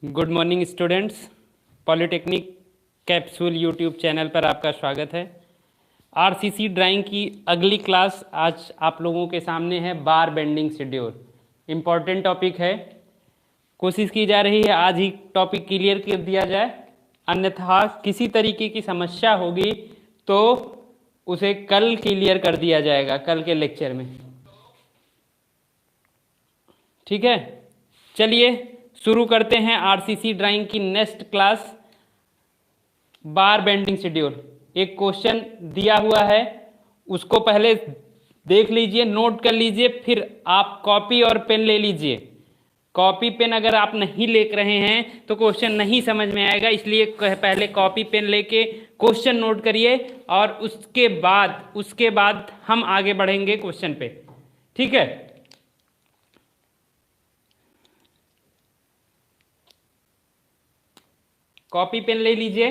Good morning students. Polytechnic capsule YouTube channel पर आपका स्वागत है। आरसीसी ड्राइंग की अगली क्लास आज आप लोगों के सामने है, बार बेंडिंग शेड्यूल। इम्पॉर्टेंट टॉपिक है, कोशिश की जा रही है आज ही टॉपिक क्लियर कर दिया जाए, अन्यथा किसी तरीके की समस्या होगी तो उसे कल क्लियर कर दिया जाएगा, कल के लेक्चर में। ठीक है, चलिए शुरू करते हैं आरसीसी ड्राइंग की नेक्स्ट क्लास, बार बेंडिंग शेड्यूल। एक क्वेश्चन दिया हुआ है, उसको पहले देख लीजिए, नोट कर लीजिए, फिर आप कॉपी और पेन ले लीजिए। कॉपी पेन अगर आप नहीं ले रहे हैं तो क्वेश्चन नहीं समझ में आएगा, इसलिए पहले कॉपी पेन लेके क्वेश्चन नोट करिए और उसके बाद हम आगे बढ़ेंगे क्वेश्चन पे। ठीक है, कॉपी पेन ले लीजिए,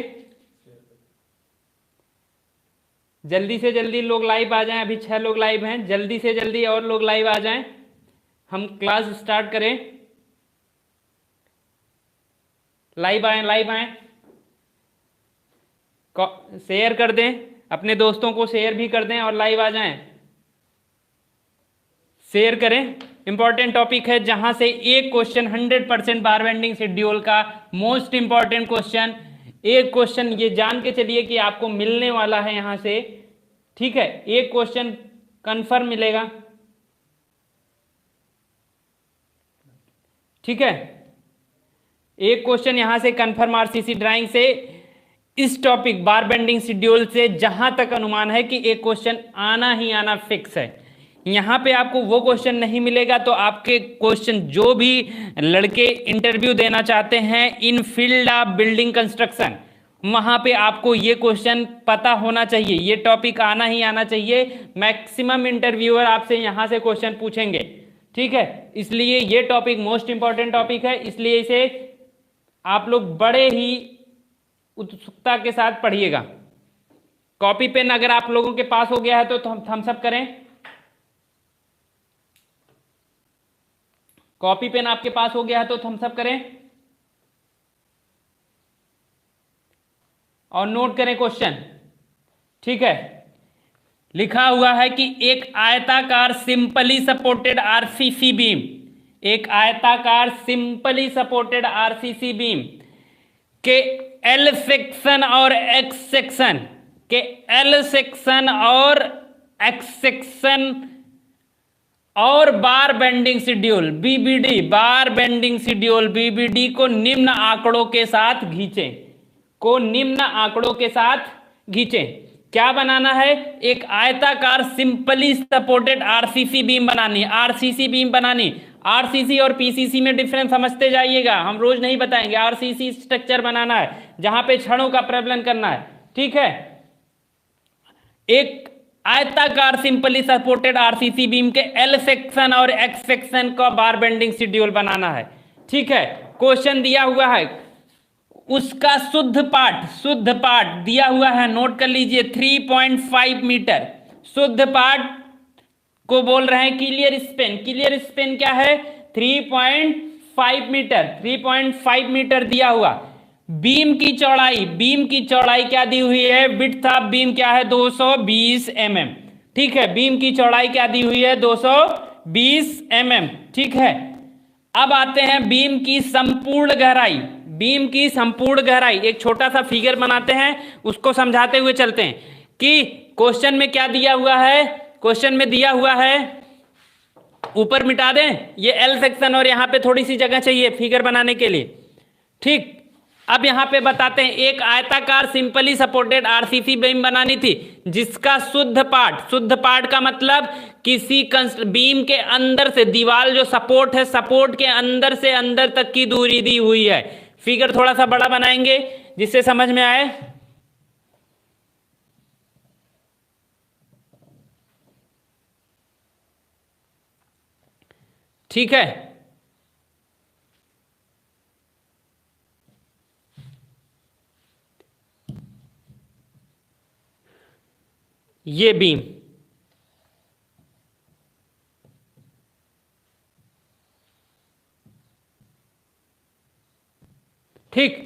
जल्दी से जल्दी लोग लाइव आ जाएं। अभी 6 लोग लाइव हैं, जल्दी से जल्दी और लोग लाइव आ जाएं, हम क्लास स्टार्ट करें। लाइव आए, लाइव आए, शेयर कर दें, अपने दोस्तों को शेयर भी कर दें और लाइव आ जाएं। शेयर करें, इंपॉर्टेंट टॉपिक है जहां से एक क्वेश्चन 100% बार बेंडिंग शेड्यूल का मोस्ट इंपॉर्टेंट क्वेश्चन, एक क्वेश्चन ये जान के चलिए कि आपको मिलने वाला है यहां से। ठीक है, एक क्वेश्चन कंफर्म मिलेगा। ठीक है, एक क्वेश्चन यहां से कंफर्म आरसीसी ड्राइंग से, इस टॉपिक बार बेंडिंग शेड्यूल से जहां तक अनुमान है कि एक क्वेश्चन आना ही आना फिक्स है। यहां पे आपको वो क्वेश्चन नहीं मिलेगा तो आपके क्वेश्चन, जो भी लड़के इंटरव्यू देना चाहते हैं इन फील्ड ऑफ बिल्डिंग कंस्ट्रक्शन, वहां पे आपको ये क्वेश्चन पता होना चाहिए, ये टॉपिक आना ही आना चाहिए। मैक्सिमम इंटरव्यूअर आपसे यहां से क्वेश्चन पूछेंगे। ठीक है, इसलिए ये टॉपिक मोस्ट इंपॉर्टेंट टॉपिक है, इसलिए इसे आप लोग बड़े ही उत्सुकता के साथ पढ़िएगा। कॉपी पेन अगर आप लोगों के पास हो गया है तो हम थम्स अप करें। कॉपी पेन आपके पास हो गया है तो थम्स अप करें और नोट करें क्वेश्चन। ठीक है, लिखा हुआ है कि एक आयताकार सिंपली सपोर्टेड आरसीसी बीम, एक आयताकार सिंपली सपोर्टेड आरसीसी बीम के एल सेक्शन और एक्स सेक्शन के एल सेक्शन और एक्स सेक्शन और बार बेंडिंग शेड्यूल बीबीडी, बार बेंडिंग शेड्यूल बीबीडी को निम्न आंकड़ों के साथ खींचें, को निम्न आंकड़ों के साथ खींचें। क्या बनाना है? एक आयताकार सिंपली सपोर्टेड आरसीसी बीम बनानी, आरसीसी बीम बनानी। आरसीसी और पीसीसी में डिफरेंस समझते जाइएगा, हम रोज नहीं बताएंगे। आरसीसी स्ट्रक्चर बनाना है जहां पे छड़ों का प्रबलन करना है। ठीक है, एक आयताकार सिंपली सपोर्टेड आरसीसी बीम के एल सेक्शन और एक्स सेक्शन का बार बेंडिंग शेड्यूल बनाना है। ठीक है, क्वेश्चन दिया हुआ है, उसका शुद्ध पाठ दिया हुआ है, नोट कर लीजिए। 3.5 मीटर शुद्ध पाठ को बोल रहे हैं क्लियर स्पेन। क्लियर स्पेन क्या है? 3.5 मीटर, 3.5 मीटर दिया हुआ। बीम की चौड़ाई क्या दी हुई है? विड्थ ऑफ बीम क्या है? 220 mm। ठीक है, बीम की चौड़ाई क्या दी हुई है? 220 mm। ठीक है, अब आते हैं बीम की संपूर्ण गहराई। बीम की संपूर्ण गहराई, एक छोटा सा फिगर बनाते हैं, उसको समझाते हुए चलते हैं कि क्वेश्चन में क्या दिया हुआ है। क्वेश्चन में दिया हुआ है, ऊपर मिटा दें, ये एल सेक्शन और यहां पे थोड़ी सी जगह चाहिए फिगर बनाने के लिए। ठीक, अब यहां पे बताते हैं, एक आयताकार सिंपली सपोर्टेड आरसीसी बीम बनानी थी जिसका शुद्ध पार्ट का मतलब किसी बीम के अंदर से, दीवार जो सपोर्ट है, सपोर्ट के अंदर से अंदर तक की दूरी दी हुई है। फिगर थोड़ा सा बड़ा बनाएंगे जिससे समझ में आए। ठीक है, ये बीम, ठीक।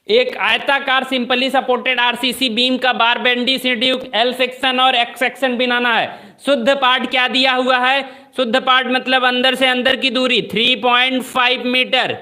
एक आयताकार सिंपली सपोर्टेड आरसीसी बीम का बार बेंडी सीड्यूक एल सेक्शन और एक्स सेक्शन बनाना है। शुद्ध पार्ट क्या दिया हुआ है? शुद्ध पार्ट मतलब अंदर से अंदर की दूरी 3.5 मीटर,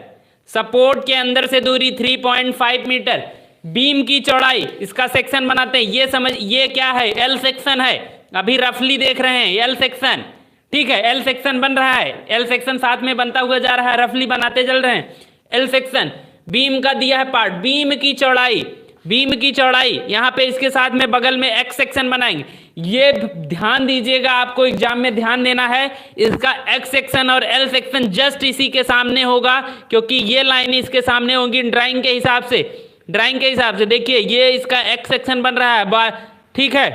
सपोर्ट के अंदर से दूरी 3.5 मीटर, बीम की चौड़ाई, इसका सेक्शन बनाते हैं। ये समझ, ये क्या है? एल सेक्शन है, अभी रफली देख रहे हैं एल सेक्शन, ठीक है। एल सेक्शन बन रहा है, एल सेक्शन साथ में बनता हुआ जा रहा है, रफली बनाते चल रहे हैं। एल सेक्शन बीम का दिया है पार्ट, बीम की चौड़ाई, बीम की चौड़ाई यहाँ पे इसके साथ में बगल में एक्स सेक्शन बनाएंगे। ये ध्यान दीजिएगा, आपको एग्जाम में ध्यान देना है, इसका एक्स सेक्शन और एल सेक्शन जस्ट इसी के सामने होगा, क्योंकि ये लाइन इसके सामने होगी ड्राइंग के हिसाब से। ड्राइंग के हिसाब से देखिए ये इसका एक्स सेक्शन बन रहा है, ठीक है।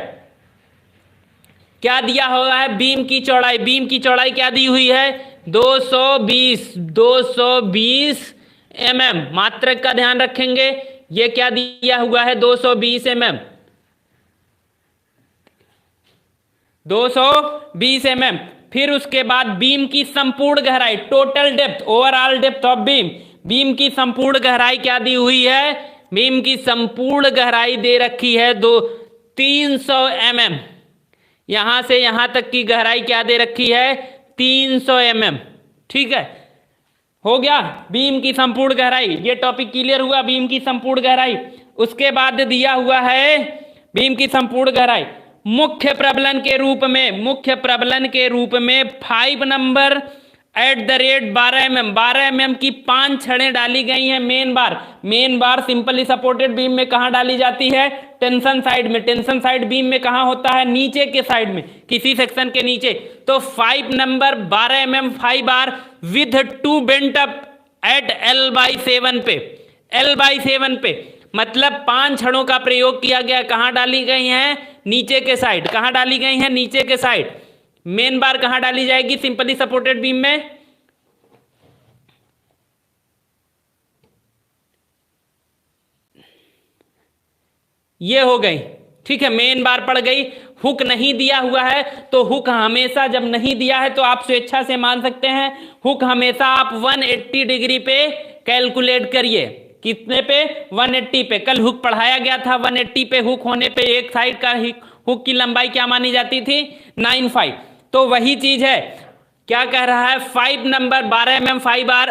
क्या दिया हुआ है? बीम की चौड़ाई, बीम की चौड़ाई क्या दी हुई है? 220 mm। मात्रक का ध्यान रखेंगे, ये क्या दिया हुआ है? 220 mm, 220 mm। फिर उसके बाद बीम की संपूर्ण गहराई, total depth, overall depth of beam, beam की संपूर्ण गहराई क्या दी हुई है? बीम की संपूर्ण गहराई दे रखी है 300 mm। यहां से यहां तक की गहराई क्या दे रखी है? 300 mm, ठीक है। हो गया बीम की संपूर्ण गहराई, ये टॉपिक क्लियर हुआ, बीम की संपूर्ण गहराई। उसके बाद दिया हुआ है बीम की संपूर्ण गहराई मुख्य प्रबलन के रूप में, मुख्य प्रबलन के रूप में 5 नंबर @ 12 mm, 12 mm की 5 छड़ें डाली गई हैं। मेन बार, मेन बार सिंपली सपोर्टेड बीम में कहां डाली जाती है? टेंशन साइड में। टेंशन साइड बीम में कहां होता है? नीचे के साइड में, किसी सेक्शन के नीचे। तो 5 number 12 mm 5 bar with 2 bent up at L/7 पे, L/7 पे, मतलब 5 छड़ों का प्रयोग किया गया। कहां डाली गई हैं? नीचे के साइड। कहां डाली गई हैं? नीचे के साइड। मेन बार कहां डाली जाएगी सिंपली सपोर्टेड बीम में? ये हो गई, ठीक है, मेन बार पड़ गई। हुक नहीं दिया हुआ है तो हुक हमेशा, जब नहीं दिया है तो आप स्वेच्छा से मान सकते हैं, हुक हमेशा आप 180 डिग्री पे कैलकुलेट करिए। कितने पे? 180 पे। कल हुक पढ़ाया गया था, 180 पे हुक होने पे एक साइड का हुक की लंबाई क्या मानी जाती थी? 9.5। तो वही चीज है, क्या कह रहा है? 5 नंबर 12 mm 5 बार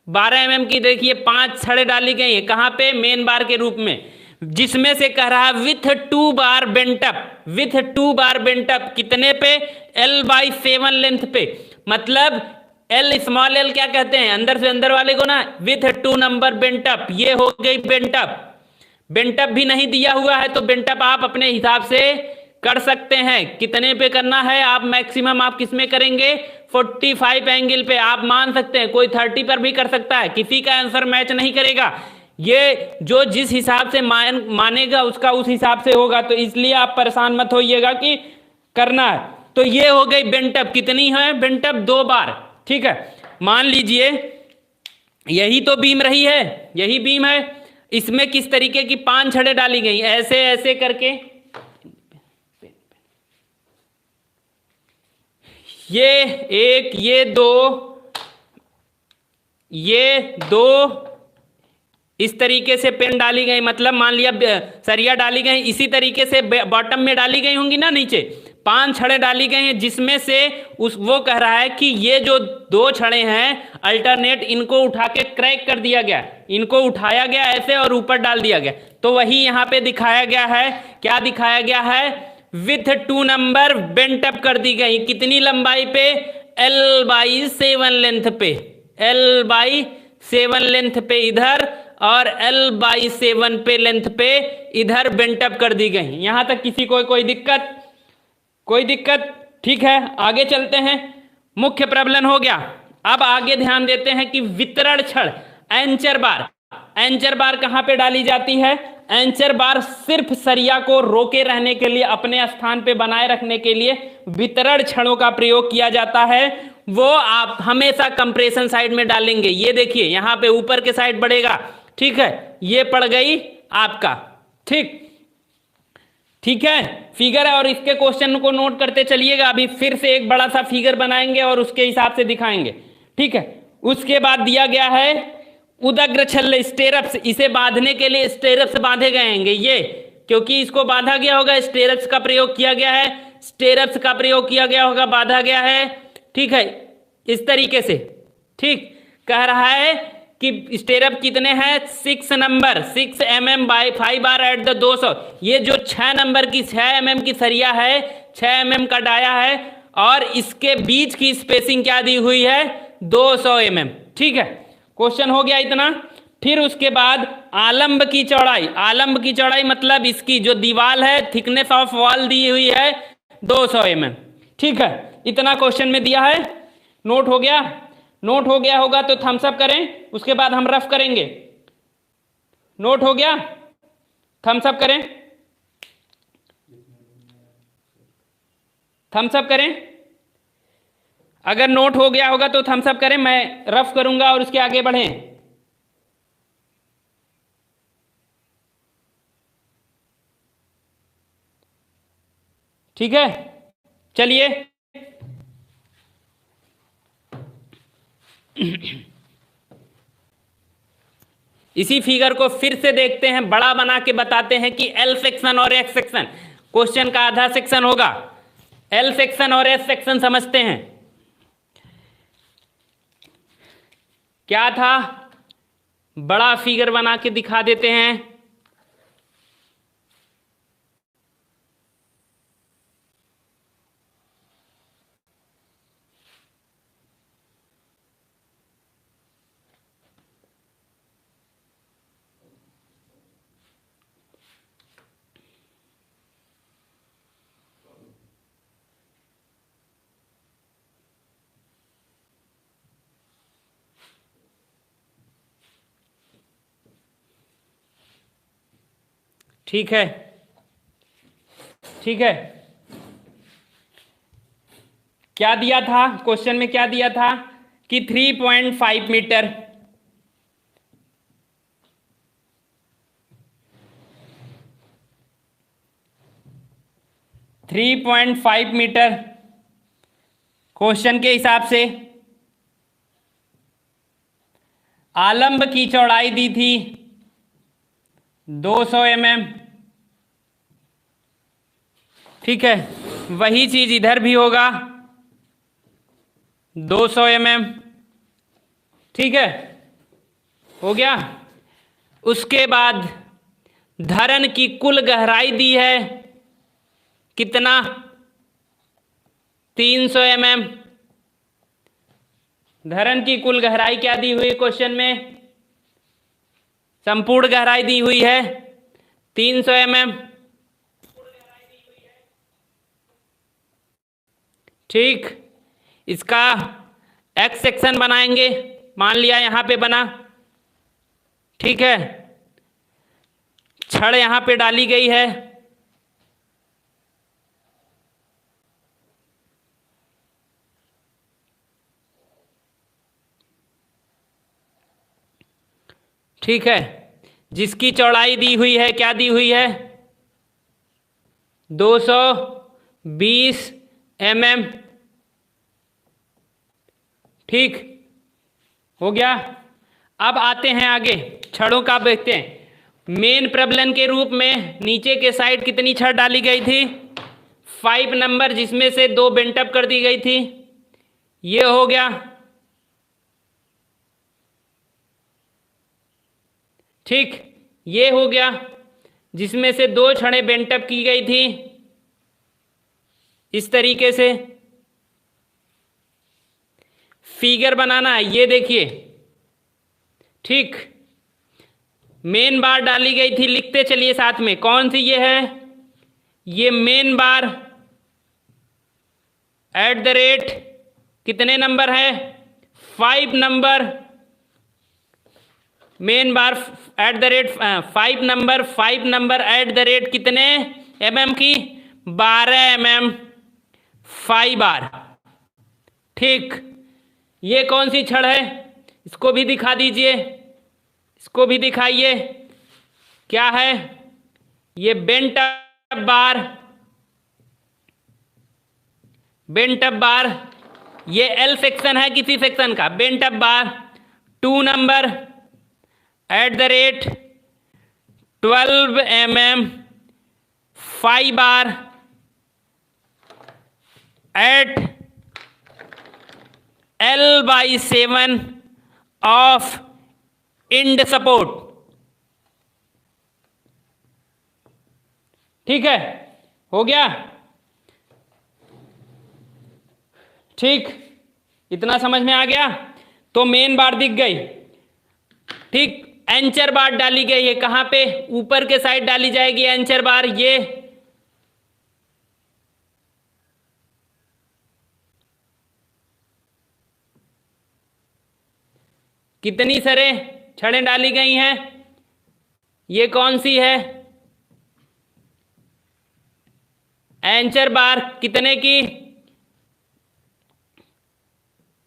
12 mm की देखिए 5 छड़ें डाली गई है। कहां पे? मेन बार के रूप में, जिसमें से कह रहा है with 2 bar bent up, with 2 bar bent up. कितने पे? L/7 लेंथ पे। मतलब L स्मॉल l क्या कहते हैं? अंदर से अंदर वाले को ना, विथ 2 नंबर बेंटअप। ये हो गई बेंटअप। बेंटअप भी नहीं दिया हुआ है तो बेंटअप आप अपने हिसाब से कर सकते हैं। कितने पे करना है? आप मैक्सिमम आप किस में करेंगे? 45 एंगल पे। आप मान सकते हैं, कोई 30 पर भी कर सकता है, किसी का आंसर मैच नहीं करेगा। ये जो जिस हिसाब से मानेगा उसका उस हिसाब से होगा, तो इसलिए आप परेशान मत होइएगा कि करना है। तो ये हो गई बेंटअप। कितनी है बेंटअप? 2 बार, ठीक है। मान लीजिए यही तो बीम रही है, यही बीम है। इसमें किस तरीके की 5 छड़ें डाली गई? ऐसे ऐसे करके, ये 1, ये 2, ये 2, इस तरीके से पेन डाली गई। मतलब मान लिया सरिया डाली गई, इसी तरीके से बॉटम में डाली गई होंगी ना, नीचे 5 छड़ें डाली गई हैं, जिसमें से वो कह रहा है कि ये जो 2 छड़ें हैं अल्टरनेट, इनको उठा के क्रैक कर दिया गया, इनको उठाया गया ऐसे और ऊपर डाल दिया गया। तो वही यहाँ पे दिखाया गया है। क्या दिखाया गया है? विथ 2 नंबर बेंट अप कर दी गई। कितनी लंबाई पे? L/7 लेंथ पे, L/7 लेंथ पे इधर और L/7 पे लेंथ पे इधर बेंट अप कर दी गई। यहां तक किसी को कोई दिक्कत? कोई दिक्कत? ठीक है, आगे चलते हैं। मुख्य प्रबलन हो गया। अब आगे ध्यान देते हैं कि वितरण छड़, एंचर बार, एंचर बार कहां पे डाली जाती है? एंचर बार सिर्फ सरिया को रोके रहने के लिए, अपने स्थान पे बनाए रखने के लिए वितरण छड़ों का प्रयोग किया जाता है। वो आप हमेशा कंप्रेशन साइड में डालेंगे। ये देखिए यहां पे ऊपर के साइड बढ़ेगा, ठीक है, ये पड़ गई आपका, ठीक है, फिगर है। और इसके क्वेश्चन को नोट करते चलिएगा। अभी फिर से एक बड़ा सा फिगर बनाएंगे और उसके हिसाब से दिखाएंगे, ठीक है। उसके बाद दिया गया है उदग्र छल्ल स्टेरप्स, इसे बांधने के लिए स्टेरप्स बांधे गए हैं ये, क्योंकि इसको बांधा गया होगा, स्टेरप्स का प्रयोग किया गया है, स्टेरप्स का प्रयोग किया गया होगा, बांधा गया है। ठीक है, इस तरीके से। ठीक, कह रहा है कि स्टेरअप कितने हैं, 6 नंबर, 6 mm बाई 5 बार एट द 200। ये जो 6 नंबर की 6 mm की सरिया है, 6 mm का डाया है, और इसके बीच की स्पेसिंग क्या दी हुई है, 200 mm। ठीक है, क्वेश्चन हो गया इतना। फिर उसके बाद आलंब की चौड़ाई, आलंब की चौड़ाई मतलब इसकी जो दीवार है, थिकनेस ऑफ वॉल दी हुई है 200 mm। ठीक है, इतना क्वेश्चन में दिया है। नोट हो गया? नोट हो गया होगा तो थम्स अप करें, उसके बाद हम रफ करेंगे। नोट हो गया? थम्स अप करें, थम्स अप करें। अगर नोट हो गया होगा तो थम्स अप करें, मैं रफ करूंगा और उसके आगे बढ़ें। ठीक है, चलिए। इसी फिगर को फिर से देखते हैं, बड़ा बना के बताते हैं कि एल सेक्शन और एक्स सेक्शन, क्वेश्चन का आधा सेक्शन होगा। एल सेक्शन और एस सेक्शन समझते हैं। क्या था, बड़ा फिगर बना के दिखा देते हैं। ठीक है, ठीक है। क्या दिया था क्वेश्चन में, क्या दिया था कि 3.5 मीटर, 3.5 मीटर क्वेश्चन के हिसाब से आलंब की चौड़ाई दी थी 200 mm। ठीक है, वही चीज इधर भी होगा, 200 mm। ठीक है, हो गया। उसके बाद धरन की कुल गहराई दी है कितना, 300 mm। धरन की कुल गहराई क्या दी हुई क्वेश्चन में, संपूर्ण गहराई दी हुई है 300 mm। ठीक, इसका एक्स सेक्शन बनाएंगे, मान लिया यहां पे बना। ठीक है, छड़ यहां पे डाली गई है। ठीक है, जिसकी चौड़ाई दी हुई है, क्या दी हुई है, 220 mm। ठीक, हो गया। अब आते हैं आगे, छड़ों का देखते हैं। मेन प्रबलन के रूप में नीचे के साइड कितनी छड़ डाली गई थी, 5 नंबर, जिसमें से 2 बेंटअप कर दी गई थी। ये हो गया। ठीक, ये हो गया, जिसमें से 2 छड़ें बेंटअप की गई थी इस तरीके से। फिगर बनाना है, ये देखिए। ठीक, मेन बार डाली गई थी, लिखते चलिए साथ में, कौन सी ये है, ये main bar at the rate कितने नंबर है, 5 number. Main bar at the rate 5 number, 5 number eight the rate कितने mm की, 12 mm 5 बार। ठीक, ये कौन सी छड़ है, इसको भी दिखा दीजिए, इसको भी दिखाइए, क्या है, ये बेंट अप बार, बेंट अप बार। ये एल सेक्शन है किसी सेक्शन का, bent up bar 2 number. 12 mm 5 bar at L/7 of end support। ठीक है, हो गया। ठीक, इतना समझ में आ गया। तो मेन बार दिख गई। ठीक, एंचर बार डाली गई है। कहां पे? ऊपर के साइड डाली जाएगी एंचर बार। ये कितनी सारे छड़ें डाली गई हैं? ये कौन सी है? एंचर बार कितने की?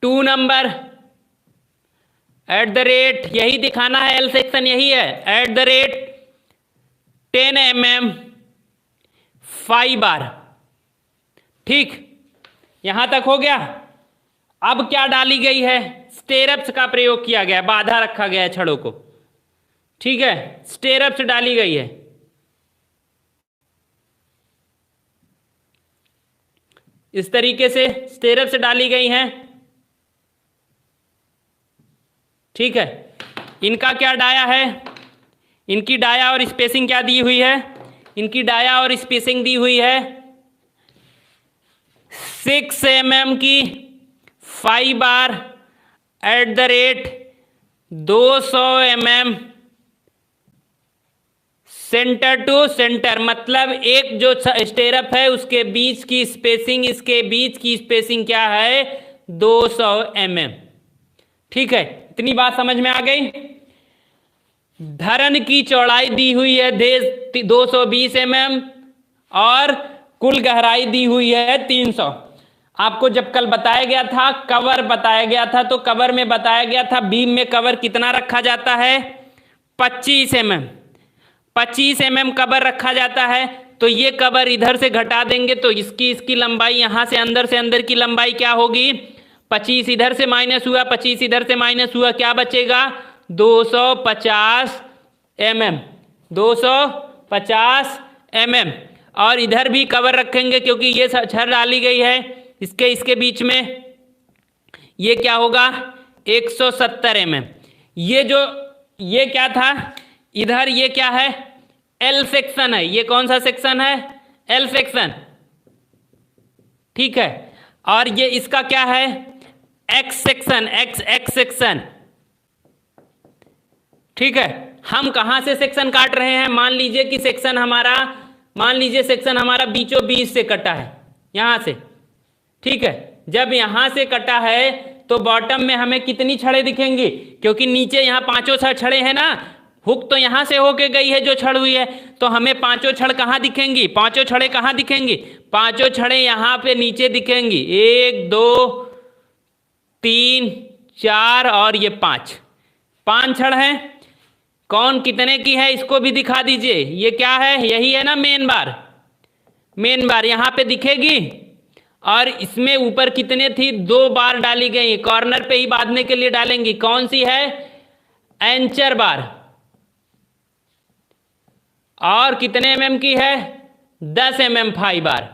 2 नंबर। यही दिखाना है, एल सेक्शन यही है। @10 mm 5 बार। ठीक, यहां तक हो गया। अब क्या डाली गई है? स्टेरप्स का प्रयोग किया गया, बाधा रखा गया है छड़ों को। ठीक है, स्टेरप्स डाली गई है। इस तरीके से स्टेरप्स डाली गई हैं। ठीक है, इनका क्या डाया है? इनकी डाया और स्पेसिंग क्या दी हुई है? इनकी डाया और स्पेसिंग दी हुई है 6 mm की 5 बार @200 mm सेंटर टू सेंटर। मतलब एक जो स्टेरअप है उसके बीच की स्पेसिंग, इसके बीच की स्पेसिंग क्या है? 200 mm। ठीक है, इतनी बात समझ में आ गई। धरन की चौड़ाई दी हुई है 220 mm और कुल गहराई दी हुई है 300। आपको जब कल बताया गया था, कवर बताया गया था, तो कवर में बताया गया था बीम में कवर कितना रखा जाता है? 25 mm। 25 mm कवर रखा जाता है। तो ये कवर इधर से घटा देंगे तो इसकी लंबाई, यहां से अंदर की लंबाई क्या होगी? 25 इधर से माइनस हुआ, 25 इधर से माइनस हुआ, क्या बचेगा? 250 mm। 250 mm। और इधर भी कवर रखेंगे क्योंकि ये छड़ डाली गई है इसके बीच में। ये क्या होगा? 170 mm। ये क्या था इधर? ये क्या है? एल सेक्शन है। ये कौन सा सेक्शन है? L section. ठीक है, और ये इसका क्या है? X section, x section. ठीक है, हम कहां से सेक्शन काट रहे हैं? मान लीजिए कि सेक्शन हमारा बीचों बीच से कटा है, यहां से। ठीक है, जब यहां से कटा है तो बॉटम में हमें कितनी छड़ें दिखेंगी? क्योंकि नीचे यहां 5 छड़ें हैं ना, हुक तो यहां से होके गई है जो छड़ हुई है, तो हमें 5 छड़ कहां दिखेंगी? 5 छड़ें कहां दिखेंगी? 5 छड़ें यहां पे नीचे दिखेंगी। 1 2 3 4 और ये 5 छड़ हैं। कौन कितने की है इसको भी दिखा दीजिए। ये क्या है? यही है ना मेन बार। मेन बार यहां पे दिखेगी और इसमें ऊपर कितने थी? 2 बार डाली गई, कॉर्नर पे ही बांधने के लिए डालेंगी। कौन सी है? एंचर बार। और कितने mm की है? 10 mm 5 बार।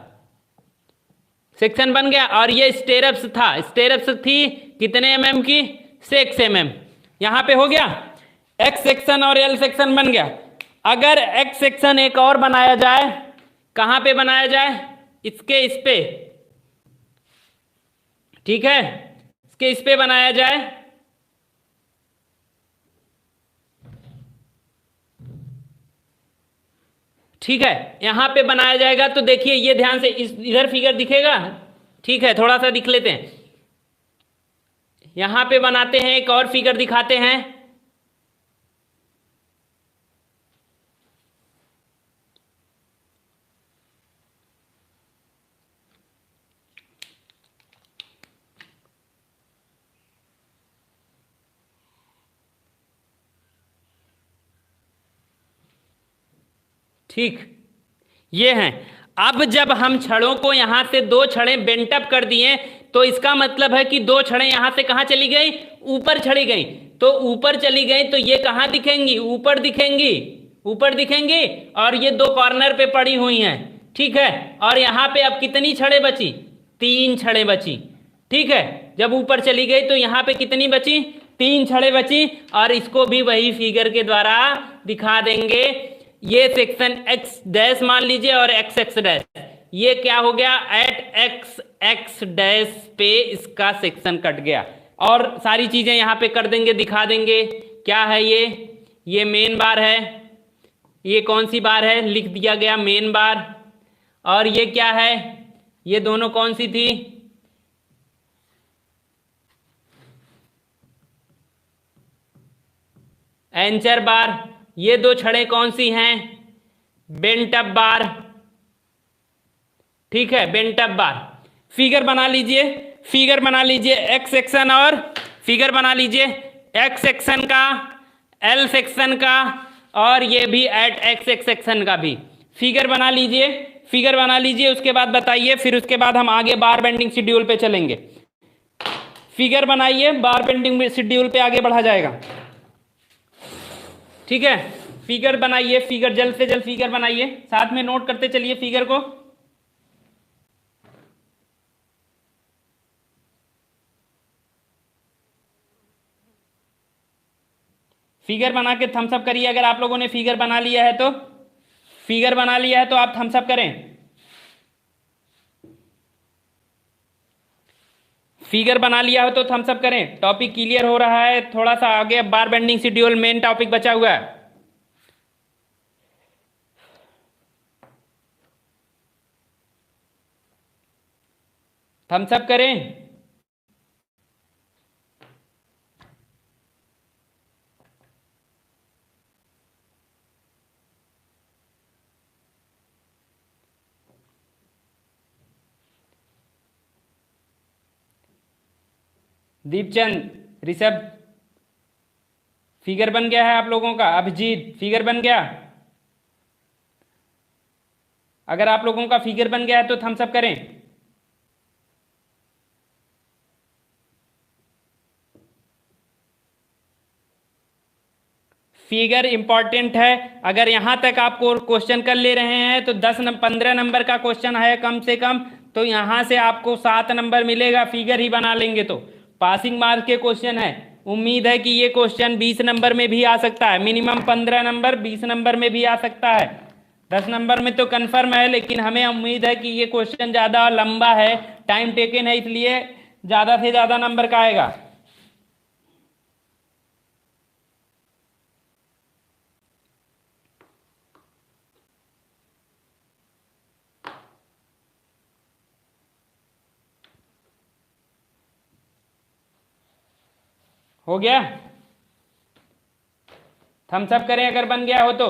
सेक्शन बन गया। और ये स्टेरप्स था, स्टेरप्स थी कितने mm की? 6 mm। यहां पे हो गया। एक्स सेक्शन और एल सेक्शन बन गया। अगर एक्स सेक्शन एक और बनाया जाए, कहां पे बनाया जाए? इस पे। ठीक है, इस पे बनाया जाए। ठीक है, यहां पे बनाया जाएगा तो देखिए, ये ध्यान से इधर फिगर दिखेगा। ठीक है, थोड़ा सा दिख लेते हैं। यहां पे बनाते हैं, एक और फिगर दिखाते हैं। ठीक, ये हैं। अब जब हम छड़ों को यहां से 2 छड़ें बेंटअप कर दिए, तो इसका मतलब है कि दो छड़ें यहां से कहां चली गई, ऊपर चली गई। तो ऊपर चली गई तो ये कहां दिखेंगी, ऊपर दिखेंगी, ऊपर दिखेंगी। और ये दो कॉर्नर पे पड़ी हुई हैं, ठीक है। और यहां पे अब कितनी छड़ें बची, 3 छड़ें बची, ठीक है। जब ऊपर चली गई तो यहां पे कितनी बची, 3 छड़ें बची। और इसको भी वही फिगर के द्वारा दिखा देंगे। ये सेक्शन एक्स डैश मान लीजिए और एक्स एक्स डैश, ये क्या हो गया, एट एक्स एक्स डैश पे इसका सेक्शन कट गया। और सारी चीजें यहां पे कर देंगे, दिखा देंगे। क्या है ये मेन बार है, ये कौन सी बार है, लिख दिया गया मेन बार। और ये क्या है, ये दोनों कौन सी थी, एंचर बार। ये दो छड़ें कौन सी हैं, बेंटअप बार, ठीक है, बेंटअप बार। फिगर बना लीजिए, फिगर बना लीजिए एक्स सेक्शन, और फिगर बना लीजिए एक्स सेक्शन का, एल सेक्शन का, और ये भी एट एक्स एक्स सेक्शन का भी फिगर बना लीजिए, फिगर बना लीजिए। उसके बाद बताइए, फिर उसके बाद हम आगे बार बेंडिंग शेड्यूल पे चलेंगे। फिगर बनाइए, बार बेंडिंग शेड्यूल पे आगे बढ़ा जाएगा, ठीक है। फिगर बनाइए, फिगर जल्द से जल्द फिगर बनाइए, साथ में नोट करते चलिए फिगर को। फिगर बना के थम्स अप करिए। अगर आप लोगों ने फिगर बना लिया है तो, फिगर बना लिया है तो आप थम्स अप करें। फिगर बना लिया हो तो थम्स अप करें। टॉपिक क्लियर हो रहा है, थोड़ा सा आगे बार बेंडिंग शेड्यूल मेन टॉपिक बचा हुआ है। थम्स अप करें। दीपचंद, ऋषभ, फिगर बन गया है आप लोगों का। अभिजीत, फिगर बन गया। अगर आप लोगों का फिगर बन गया है तो थम्स अप करें। फिगर इंपॉर्टेंट है। अगर यहां तक आपको क्वेश्चन कर ले रहे हैं तो 15 नंबर का क्वेश्चन है कम से कम, तो यहां से आपको 7 नंबर मिलेगा, फिगर ही बना लेंगे तो। पासिंग मार्क के क्वेश्चन है, उम्मीद है कि ये क्वेश्चन 20 नंबर में भी आ सकता है, मिनिमम 15 नंबर 20 नंबर में भी आ सकता है। 10 नंबर में तो कन्फर्म है, लेकिन हमें उम्मीद है कि ये क्वेश्चन ज़्यादा लंबा है, टाइम टेकन है, इसलिए ज़्यादा से ज़्यादा नंबर का आएगा। हो गया, थम्स अप करें अगर बन गया हो तो।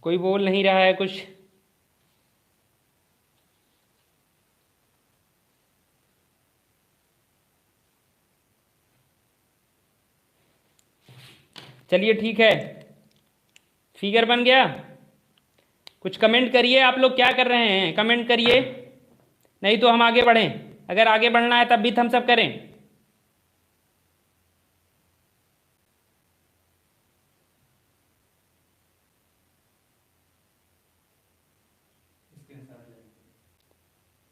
कोई बोल नहीं रहा है कुछ। चलिए ठीक है, फिगर बन गया। कुछ कमेंट करिए, आप लोग क्या कर रहे हैं, कमेंट करिए, नहीं तो हम आगे बढ़ें। अगर आगे बढ़ना है तब भी थम्स अप करें।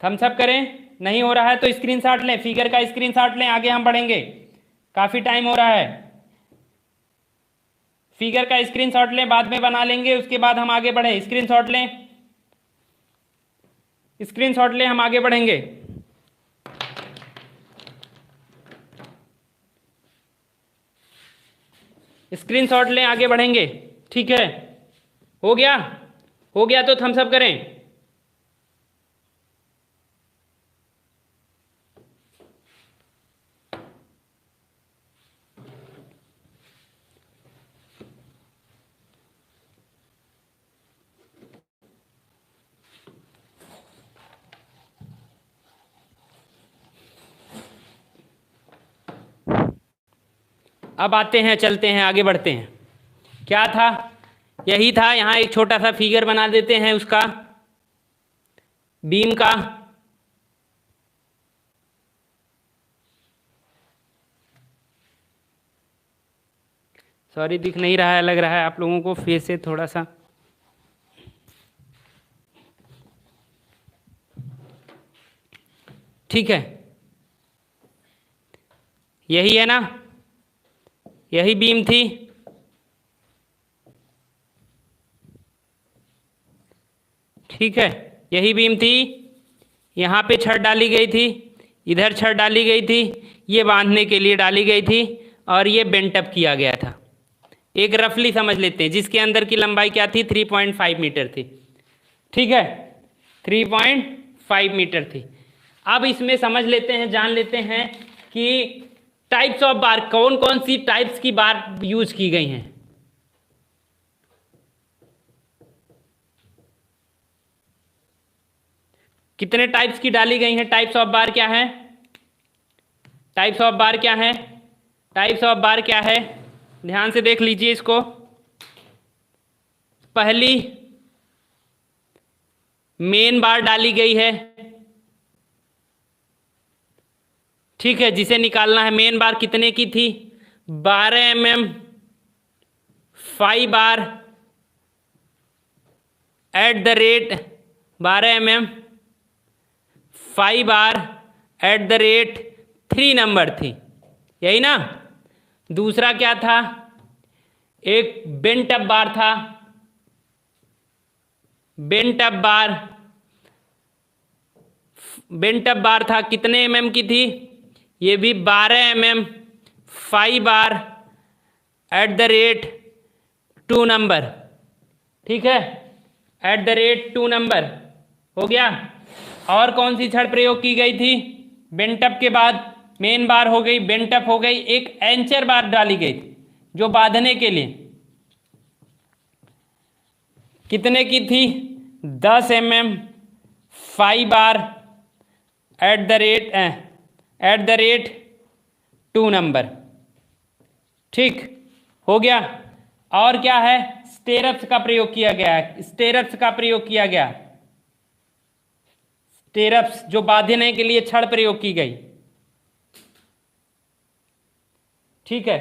थम्स अप करें, नहीं हो रहा है तो स्क्रीनशॉट लें, फिगर का स्क्रीनशॉट लें, आगे हम बढ़ेंगे, काफी टाइम हो रहा है। फिगर का स्क्रीनशॉट लें, बाद में बना लेंगे, उसके बाद हम आगे बढ़ें। स्क्रीनशॉट लें, स्क्रीनशॉट लें, हम आगे बढ़ेंगे। स्क्रीनशॉट लें, आगे बढ़ेंगे, ठीक है। हो गया, हो गया तो थम्स अप करें। अब आते हैं, चलते हैं, आगे बढ़ते हैं। क्या था? यही था। यहाँ एक छोटा सा फिगर बना देते हैं उसका, बीम का। सॉरी दिख नहीं रहा है, लग रहा है आप लोगों को फेस से थोड़ा सा। ठीक है, यही है ना, यही बीम थी। ठीक है, यही बीम थी। यहाँ पे छड़ डाली गई थी, इधर छड़ डाली गई थी, ये बांधने के लिए डाली गई थी, और ये बेंट अप किया गया था। एक रफली समझ लेते हैं, जिसके अंदर की लंबाई क्या थी? 3.5 मीटर थी। ठीक है, 3.5 मीटर थी। अब इसमें समझ लेते हैं, जान लेते हैं कि टाइप्स ऑफ बार, कौन कौन सी टाइप्स की बार यूज की गई हैं। कितने टाइप्स की डाली गई हैं? टाइप्स ऑफ बार क्या है? टाइप्स ऑफ बार क्या है? टाइप्स ऑफ बार क्या है? ध्यान से देख लीजिए इसको। पहली मेन बार डाली गई है। ठीक है, जिसे निकालना है। मेन बार कितने की थी? 12 mm 5 बार एट द रेट 12 mm 5 बार एट द रेट 3 नंबर थी, यही ना। दूसरा क्या था? एक बेंट अप बार था। बेंट अप बार, बेंट अप बार था, कितने mm की थी? ये भी 12 mm 5 बार एट द रेट 2 नंबर। ठीक है, एट द रेट 2 नंबर हो गया। और कौन सी छड़ प्रयोग की गई थी? बेंट अप के बाद मेन बार हो गई, बेंट अप हो गई, एक एंचर बार डाली गई थी जो बांधने के लिए। कितने की थी? 10 mm 5 बार एट द रेट 2 नंबर। ठीक हो गया। और क्या है? स्टेरप्स का प्रयोग किया गया है। स्टेरप्स का प्रयोग किया गया, स्टेरप्स जो बांधने के लिए छड़ प्रयोग की गई। ठीक है,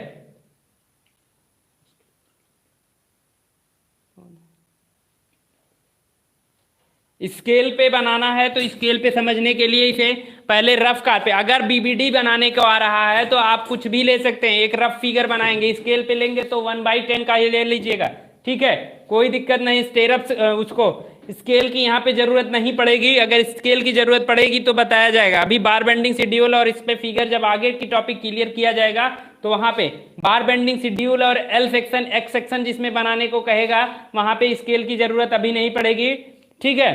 स्केल पे बनाना है तो स्केल पे समझने के लिए इसे पहले रफ कार पे, अगर बीबीडी बनाने को आ रहा है तो आप कुछ भी ले सकते हैं। एक रफ फिगर बनाएंगे, स्केल पे लेंगे तो 1/10 का ही ले लीजिएगा। ठीक है, कोई दिक्कत नहीं। स्टेरप्स उसको स्केल की यहाँ पे जरूरत नहीं पड़ेगी, अगर स्केल की जरूरत पड़ेगी तो बताया जाएगा। अभी बार बेंडिंग शेड्यूल और इस पे फिगर जब आगे की टॉपिक क्लियर किया जाएगा तो वहां पे बार बेंडिंग शेड्यूल और एल सेक्शन एक्स सेक्शन जिसमें बनाने को कहेगा वहां पे स्केल की जरूरत अभी नहीं पड़ेगी। ठीक है,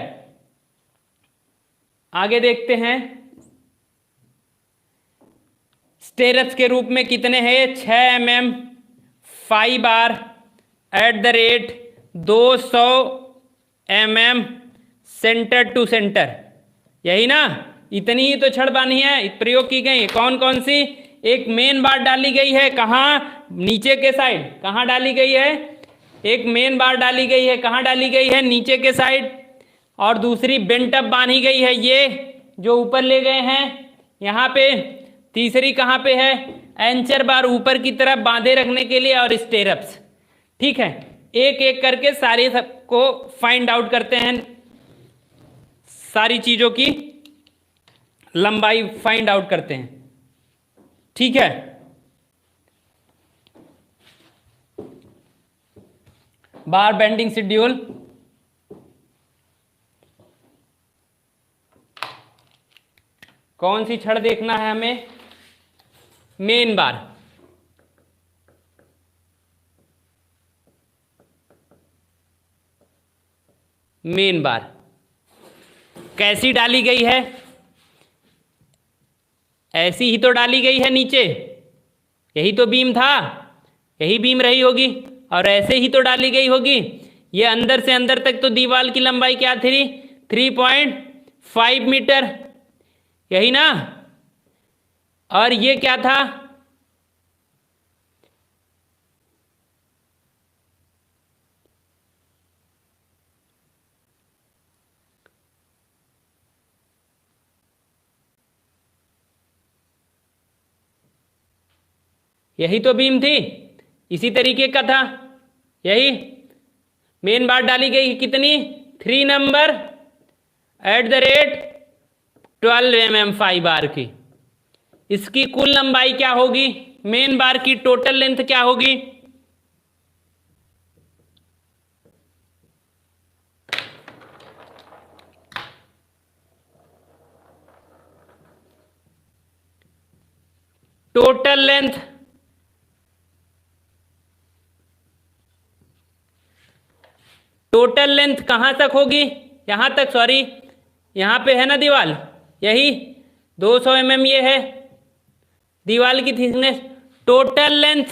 आगे देखते हैं। स्टेरप्स के रूप में कितने हैं? 6 mm 5 बार at the rate 200 mm centre to centre, यही ना। इतनी ही तो छड़ बानी है, प्रयोग की गई। कौन कौन सी? एक मेन बार डाली गई है, कहाँ? नीचे के साइड। कहाँ डाली गई है? एक मेन बार डाली गई है, कहाँ डाली गई है? नीचे के साइड। और दूसरी बेंट अप बांधी गई है, ये जो ऊपर ले गए हैं यहाँ पे। तीसरी कहाँ पे है? एंचर बार ऊपर की तरफ बांधे रखने के लिए, और स्टेरप्स। ठीक है, एक एक करके सारे सबको फाइंड आउट करते हैं, सारी चीजों की लंबाई फाइंड आउट करते हैं। ठीक है, बार बेंडिंग शेड्यूल। कौन सी छड़ देखना है हमें? मेन बार। मेन बार कैसी डाली गई है? ऐसी ही तो डाली गई है नीचे, यही तो बीम था, यही बीम रही होगी, और ऐसे ही तो डाली गई होगी। ये अंदर से अंदर तक तो दीवार की लंबाई क्या थी? 3.5 मीटर, यही ना। और ये क्या था? यही तो बीम थी, इसी तरीके का था, यही मेन बार डाली गई कितनी 3 नंबर @12 mm 5 बार की। इसकी कुल लंबाई क्या होगी, मेन बार की टोटल लेंथ क्या होगी, टोटल लेंथ कहां तक होगी, यहां तक, सॉरी यहां पे है ना दीवाल, यही 200 mm ये है दीवाल की थिकनेस। टोटल लेंथ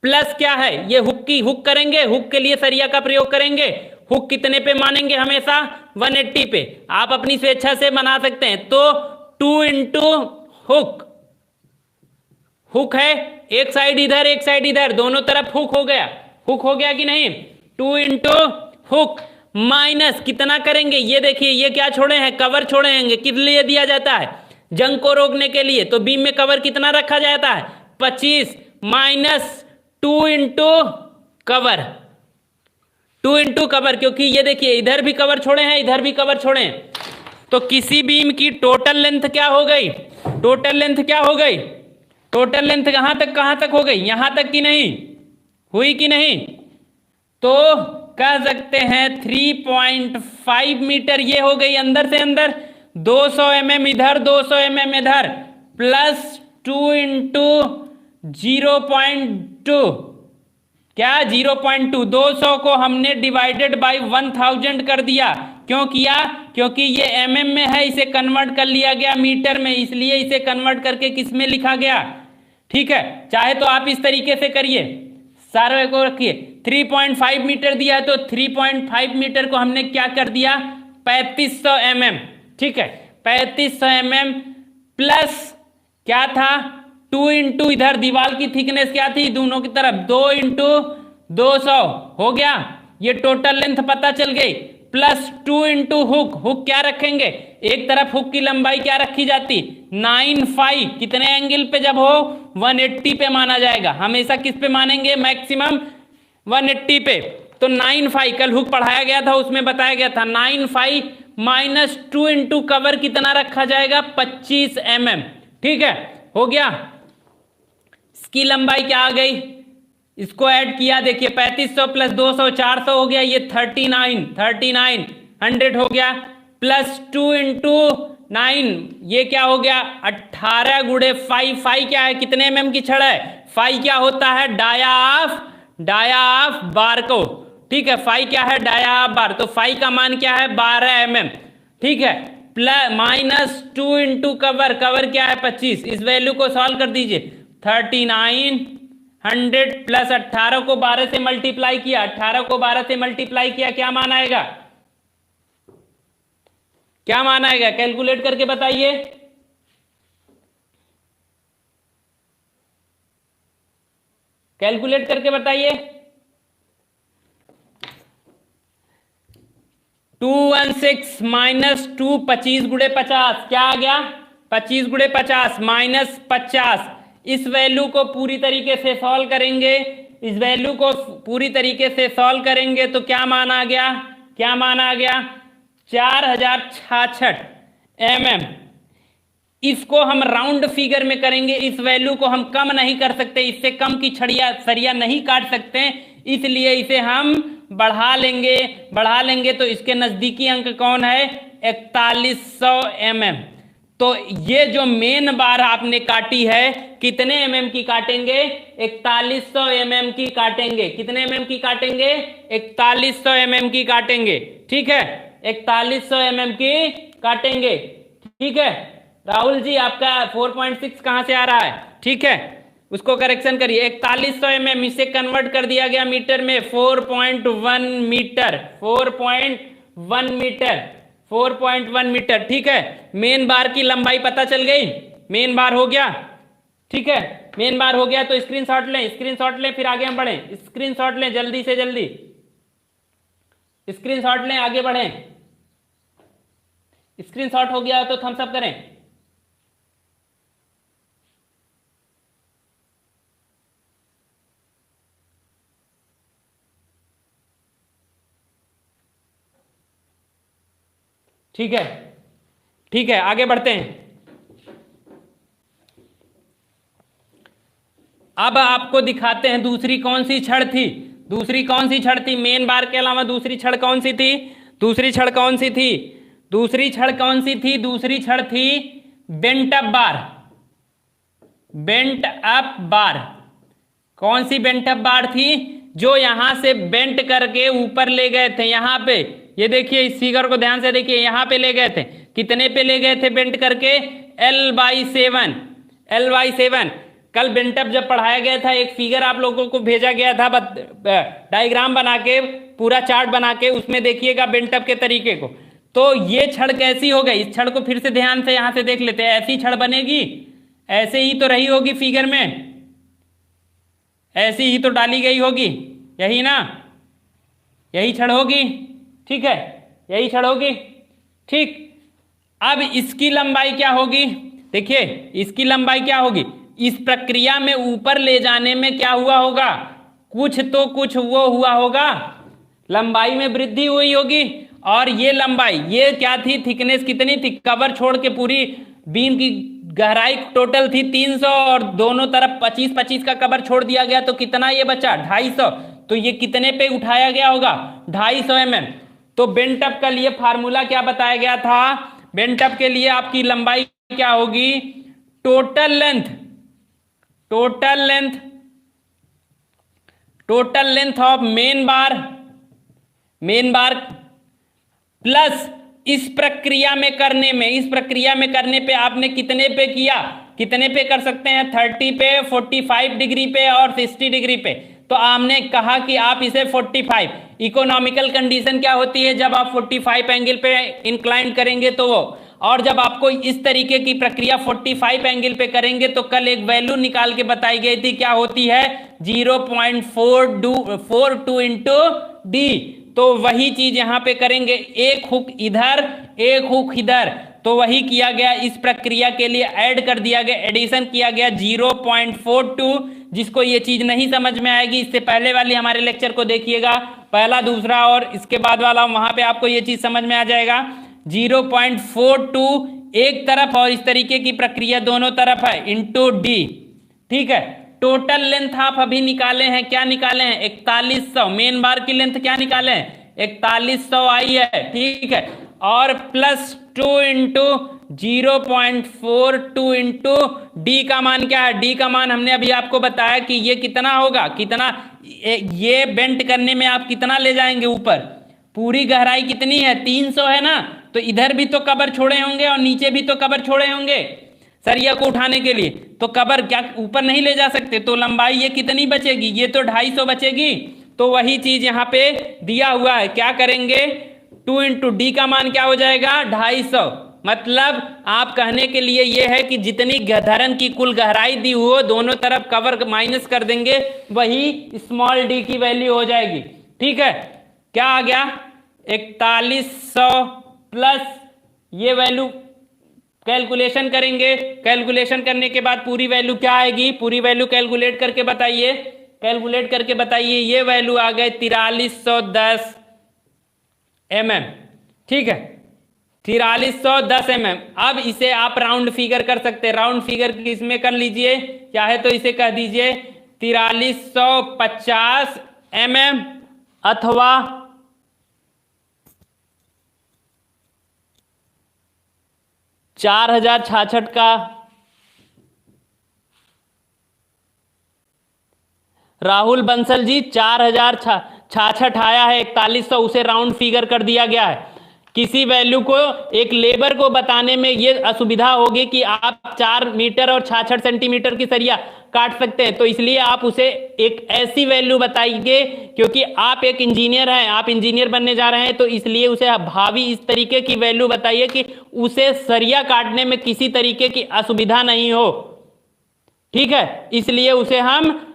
प्लस क्या है, ये हुक की, हुक करेंगे, हुक के लिए सरिया का प्रयोग करेंगे। हुक कितने पे मानेंगे, हमेशा 180 पे। आप अपनी स्वेच्छा से बना सकते हैं। तो 2 इंटू हुक, हुक है एक साइड इधर एक साइड इधर, दोनों तरफ हुक हो गया, हुक हो गया कि नहीं। 2 इंटू हुक माइनस कितना करेंगे, ये देखिए ये क्या छोड़े हैं, कवर छोड़े हैं। किस लिए दिया जाता है, जंग को रोकने के लिए। तो बीम में कवर कितना रखा जाता है 25 minus 2 into cover, 2 into cover, क्योंकि ये देखिए इधर भी कवर छोड़े हैं इधर भी कवर छोड़े हैं। तो किसी बीम की टोटल लेंथ क्या हो गई, टोटल लेंथ क्या हो गई, टोटल लेंथ कहां तक हो गई, यहां तक की नहीं हुई कि नहीं। तो कह सकते हैं 3.5 मीटर ये हो गई अंदर से अंदर, 200 mm इधर 200 mm इधर, प्लस 2 इंटू 0.2 क्या 0.2, 200 को हमने डिवाइडेड बाय 1000 कर दिया। क्यों किया, क्योंकि ये mm में है, इसे कन्वर्ट कर लिया गया मीटर में, इसलिए इसे कन्वर्ट करके किस में लिखा गया। ठीक है, चाहे तो आप इस तरीके से करिए, सारे को रखिए। 3.5 मीटर दिया तो 3.5 मीटर को हमने क्या कर दिया 3500 mm। ठीक है, 3500 mm प्लस क्या था 2 इंटू इधर दीवार की थिकनेस क्या थी दोनों की तरफ 2 इंटू 200 हो गया, ये टोटल लेंथ पता चल गई। प्लस 2 इंटू हुक, हुक क्या रखेंगे, एक तरफ हुक की लंबाई क्या रखी जाती 9 कितने एंगल पे जब हो 180 पे माना जाएगा, हमेशा किस पे मानेंगे मैक्सिमम 180 पे। तो 9 कल हुक पढ़ाया गया था उसमें बताया गया था 9 माइनस 2 इंटू कवर कितना रखा जाएगा 25 mm। ठीक है, हो गया। इसकी लंबाई क्या आ गई, इसको ऐड किया, देखिए 3500 प्लस 200 400 हो गया, ये 39 हो गया, प्लस 2 इंटू 9 ये क्या हो गया 18 गुड़े 5 क्या है, कितने mm की छड़ है, 5 क्या होता है डाया ऑफ बार को। ठीक है, 5 क्या है डाया ऑफ बार, तो 5 का मान क्या है 12 mm। ठीक है, plus minus 2 into cover, cover क्या है 25, इस वैल्यू को सॉल्व कर दीजिए 3900 प्लस 18 को 12 से मल्टीप्लाई किया, 18 को 12 से मल्टीप्लाई किया, क्या मान आएगा, क्या मान आएगा, कैलकुलेट करके बताइए। कैलकुलेट करके बताइए। 216 माइनस 2 25 गुड़े 50 क्या आ गया 25 गुड़े 50 माइनस 50। इस वैल्यू को पूरी तरीके से सॉल्व करेंगे, इस वैल्यू को पूरी तरीके से सॉल्व करेंगे तो क्या मान आ गया, क्या मान आ गया 4066 mm। इसको हम राउंड फिगर में करेंगे, इस वैल्यू को हम कम नहीं कर सकते, इससे कम की छड़िया सरिया नहीं काट सकते, इसलिए इसे हम बढ़ा लेंगे तो इसके नजदीकी अंक कौन है 4100 mm। तो ये जो मेन बार आपने काटी है कितने mm की काटेंगे 4100 mm की काटेंगे, कितने mm की काटेंगे 4100 mm की काटेंगे। ठीक है, 4100 mm की काटेंगे। ठीक है राहुल जी, आपका 4.6 कहां से आ रहा है, ठीक है उसको करेक्शन करिए। 4100 mm इसे कन्वर्ट कर दिया गया मीटर में 4.1 मीटर, 4.1 मीटर, 4.1 मीटर। ठीक है, मेन बार की लंबाई पता चल गई, मेन बार हो गया। ठीक है, मेन बार हो गया तो स्क्रीनशॉट लें, स्क्रीनशॉट लें, फिर आगे हम बढ़ें। स्क्रीनशॉट लें जल्दी से जल्दी, स्क्रीनशॉट लें, आगे बढ़ें। स्क्रीनशॉट हो गया तो थम्स अप करें। ठीक है, ठीक है, आगे बढ़ते हैं। अब आपको दिखाते हैं दूसरी कौन सी छड़ थी। दूसरी कौन सी छड़ थी? मेन बार के अलावा दूसरी छड़ कौन सी थी? दूसरी छड़ कौन सी थी? दूसरी छड़ कौन सी थी? दूसरी छड़ थी बेंट अप बार। बेंट अप बार। कौन सी बेंट अप बार थी? जो यहां से बेंट करके ऊपर ले गए थे। यहां पे ये देखिए, इस फिगर को ध्यान से देखिए, यहां पे ले गए थे। कितने पे ले गए थे बेंट करके? L/7। L/7। कल बेंटअप जब पढ़ाया गया था, एक फिगर आप लोगों को भेजा गया था डायग्राम बना के, पूरा चार्ट बना के, उसमें देखिएगा बेंटअप के तरीके को। तो ये छड़ कैसी हो गई? इस छड़ को फिर से ध्यान से यहां से देख लेते हैं। ऐसी छड़ बनेगी, ऐसे ही तो रही होगी फिगर में, ऐसी ही तो डाली गई होगी, यही ना, यही छड़ होगी। ठीक है, यही छड़ होगी। ठीक, अब इसकी लंबाई क्या होगी? देखिए, इसकी लंबाई क्या होगी? इस प्रक्रिया में ऊपर ले जाने में क्या हुआ होगा? कुछ तो कुछ वो हुआ होगा, लंबाई में वृद्धि हुई होगी। और ये लंबाई, ये क्या थी? थिकनेस कितनी थी? कवर छोड़ के पूरी बीम की गहराई टोटल थी 300 और दोनों तरफ 25-25 का कवर छोड़ दिया गया, तो कितना ये बचा? 250। तो ये कितने पे उठाया गया होगा? 250 mm। तो बेंटअप का लिए फार्मूला क्या बताया गया था? बेंटअप के लिए आपकी लंबाई क्या होगी? Total length, total length, total length of main bar, main bar plus इस प्रक्रिया में करने में, इस प्रक्रिया में करने पे आपने कितने पे किया? कितने पे कर सकते हैं? 30 पे, 45 डिग्री पे और 60 डिग्री पे। तो आपने कहा कि आप इसे 45, इकोनॉमिकल कंडीशन क्या होती है? जब आप 45 एंगल पे इंक्लाइन करेंगे तो वो, और जब आपको इस तरीके की प्रक्रिया 45 एंगल पे करेंगे तो कल एक वैल्यू निकाल के बताई गई थी, क्या होती है? 0.42 इंटू डी। तो वही चीज यहां पे करेंगे, एक हुक इधर, एक हुक इधर। तो वही किया गया, इस प्रक्रिया के लिए ऐड कर दिया गया, एडिशन किया गया 0.42। जिसको ये चीज नहीं समझ में आएगी, इससे पहले वाली हमारे लेक्चर को देखिएगा, पहला, दूसरा और इसके बाद वाला, वहां पे आपको ये चीज समझ में आ जाएगा। 0.42 एक तरफ और इस तरीके की प्रक्रिया दोनों तरफ है, इंटू डी। ठीक है, टोटल लेंथ आप अभी निकाले हैं, क्या निकाले हैं? 4100। मेन बार की लेंथ क्या निकाले हैं? 4100 आई है। ठीक है, और प्लस 2 इंटू 0.42 इंटू डी का मान क्या है? डी का मान हमने अभी आपको बताया कि ये कितना होगा, कितना ये बेंट करने में आप कितना ले जाएंगे ऊपर? पूरी गहराई कितनी है? 300 है ना, तो इधर भी तो कवर छोड़े होंगे और नीचे भी तो कवर छोड़े होंगे सरिया को उठाने के लिए, तो कवर क्या ऊपर नहीं ले जा सकते? तो लंबाई ये कितनी बचेगी? ये तो 250 बचेगी। तो वही चीज यहाँ पे दिया हुआ है, क्या करेंगे? 2 इंटू डी का मान क्या हो जाएगा? 250। मतलब आप कहने के लिए ये है कि जितनी धरन की कुल गहराई दी हो, दोनों तरफ कवर माइनस कर देंगे, वही स्मॉल डी की वैल्यू हो जाएगी। ठीक है, क्या आ गया? 4100 प्लस ये वैल्यू कैलकुलेशन करेंगे। कैलकुलेशन करने के बाद पूरी वैल्यू क्या आएगी? पूरी वैल्यू कैलकुलेट करके बताइए, कैलकुलेट करके बताइए। ये वैल्यू आ गए 4310 mm। ठीक है, 4310 mm। अब इसे आप राउंड फिगर कर सकते हैं, राउंड फिगर किसमें कर लीजिए, चाहे तो इसे कह दीजिए 4350 mm अथवा 4066 का राहुल बंसल जी 4066 आया है, 4100 उसे राउंड फिगर कर दिया गया है। किसी वैल्यू को एक लेबर को बताने में ये असुविधा होगी कि आप 4 मीटर और 66 सेंटीमीटर की सरिया काट सकते हैं, तो इसलिए आप उसे एक ऐसी वैल्यू बताइए, क्योंकि आप एक इंजीनियर हैं, आप इंजीनियर बनने जा रहे हैं, तो इसलिए उसे भावी इस तरीके की वैल्यू बताइए कि उसे सरिया काटने में किसी तरीके की असुविधा नहीं हो। ठीक है, इसलिए उसे हम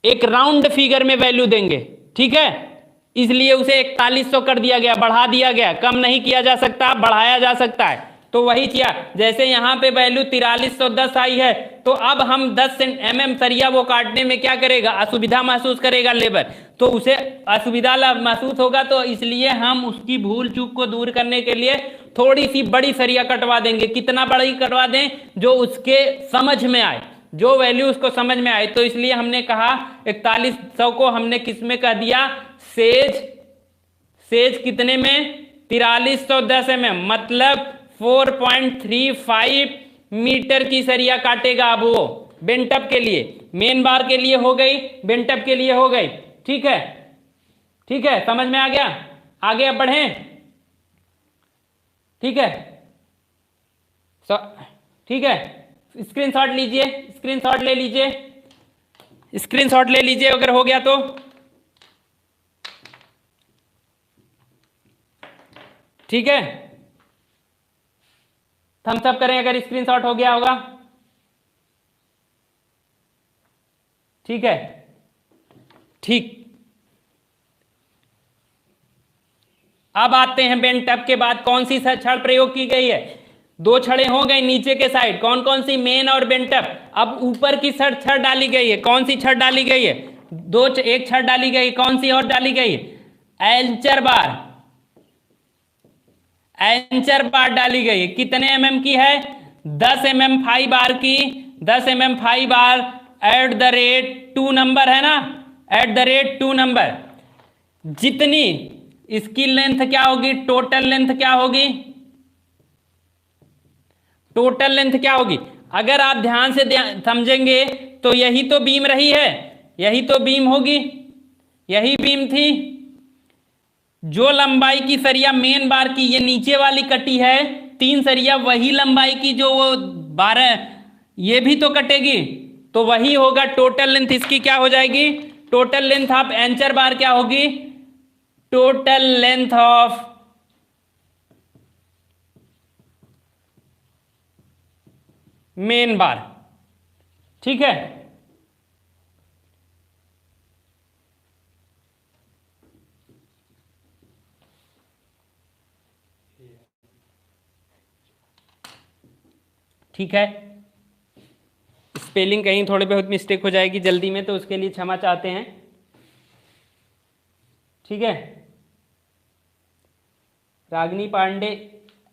एक राउंड फिगर में वैल्यू देंगे। ठीक है, इसलिए उसे 4100 कर दिया गया, बढ़ा दिया गया, कम नहीं किया जा सकता, बढ़ाया जा सकता है। तो वही किया, जैसे यहाँ पे वैल्यू 4310 आई है, तो अब हम 10 mm सरिया वो काटने में क्या करेगा, असुविधा महसूस करेगा लेबर, तो उसे असुविधा महसूस होगा, तो इसलिए हम उसकी भूल चूक को दूर करने के लिए थोड़ी सी बड़ी सरिया कटवा देंगे। कितना बड़ी कटवा दें, जो उसके समझ में आए, जो वैल्यू उसको समझ में आए। तो इसलिए हमने कहा 4100 को हमने किस में कह दिया, सेज कितने में, 4310 mm, मतलब 4.35 मीटर की सरिया काटेगा। अब वो बेंटअप के लिए, मेन बार के लिए हो गई, बेंटअप के लिए हो गई। ठीक है, ठीक है, समझ में आ गया। आगे अब बढ़ें। ठीक है, ठीक है, स्क्रीनशॉट लीजिए, स्क्रीनशॉट ले लीजिए, स्क्रीनशॉट ले लीजिए अगर हो गया तो। ठीक है, थम्स अप करें अगर स्क्रीनशॉट हो गया होगा। ठीक है, ठीक। अब आते हैं बेंटअप के बाद कौन सी छड़ प्रयोग की गई है। दो छड़ें हो गई नीचे के साइड, कौन कौन सी, मेन और बेंटअप। अब ऊपर की छड़ डाली गई है, कौन सी छड़ डाली गई है, एक छड़ डाली गई, कौन सी और डाली गई है, एंचर बार, एंचर बार डाली गई है। कितने एमएम की है, 10 mm 5 बार की, 10 mm 5 बार @2 नंबर है ना, @2 नंबर। जितनी इसकी लेंथ क्या होगी, टोटल लेंथ क्या होगी, टोटल लेंथ क्या होगी। अगर आप ध्यान से समझेंगे तो यही तो बीम रही है, यही तो बीम होगी, यही बीम थी। जो लंबाई की सरिया मेन बार की ये नीचे वाली कटी है, 3 सरिया, वही लंबाई की जो वो 12 ये भी तो कटेगी, तो वही होगा टोटल लेंथ। इसकी क्या हो जाएगी, टोटल लेंथ ऑफ एंचर बार क्या होगी, टोटल लेंथ ऑफ मेन बार। ठीक है, ठीक है। स्पेलिंग कहीं थोड़ी बहुत मिस्टेक हो जाएगी जल्दी में, तो उसके लिए क्षमा चाहते हैं। ठीक है, रागिनी पांडे,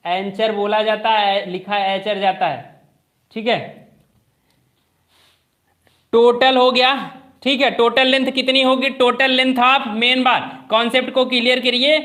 एंचर बोला जाता है, लिखा एचर जाता है। ठीक है, टोटल हो गया। ठीक है, टोटल लेंथ कितनी होगी, total length of main bar, concept को क्लियर करिए।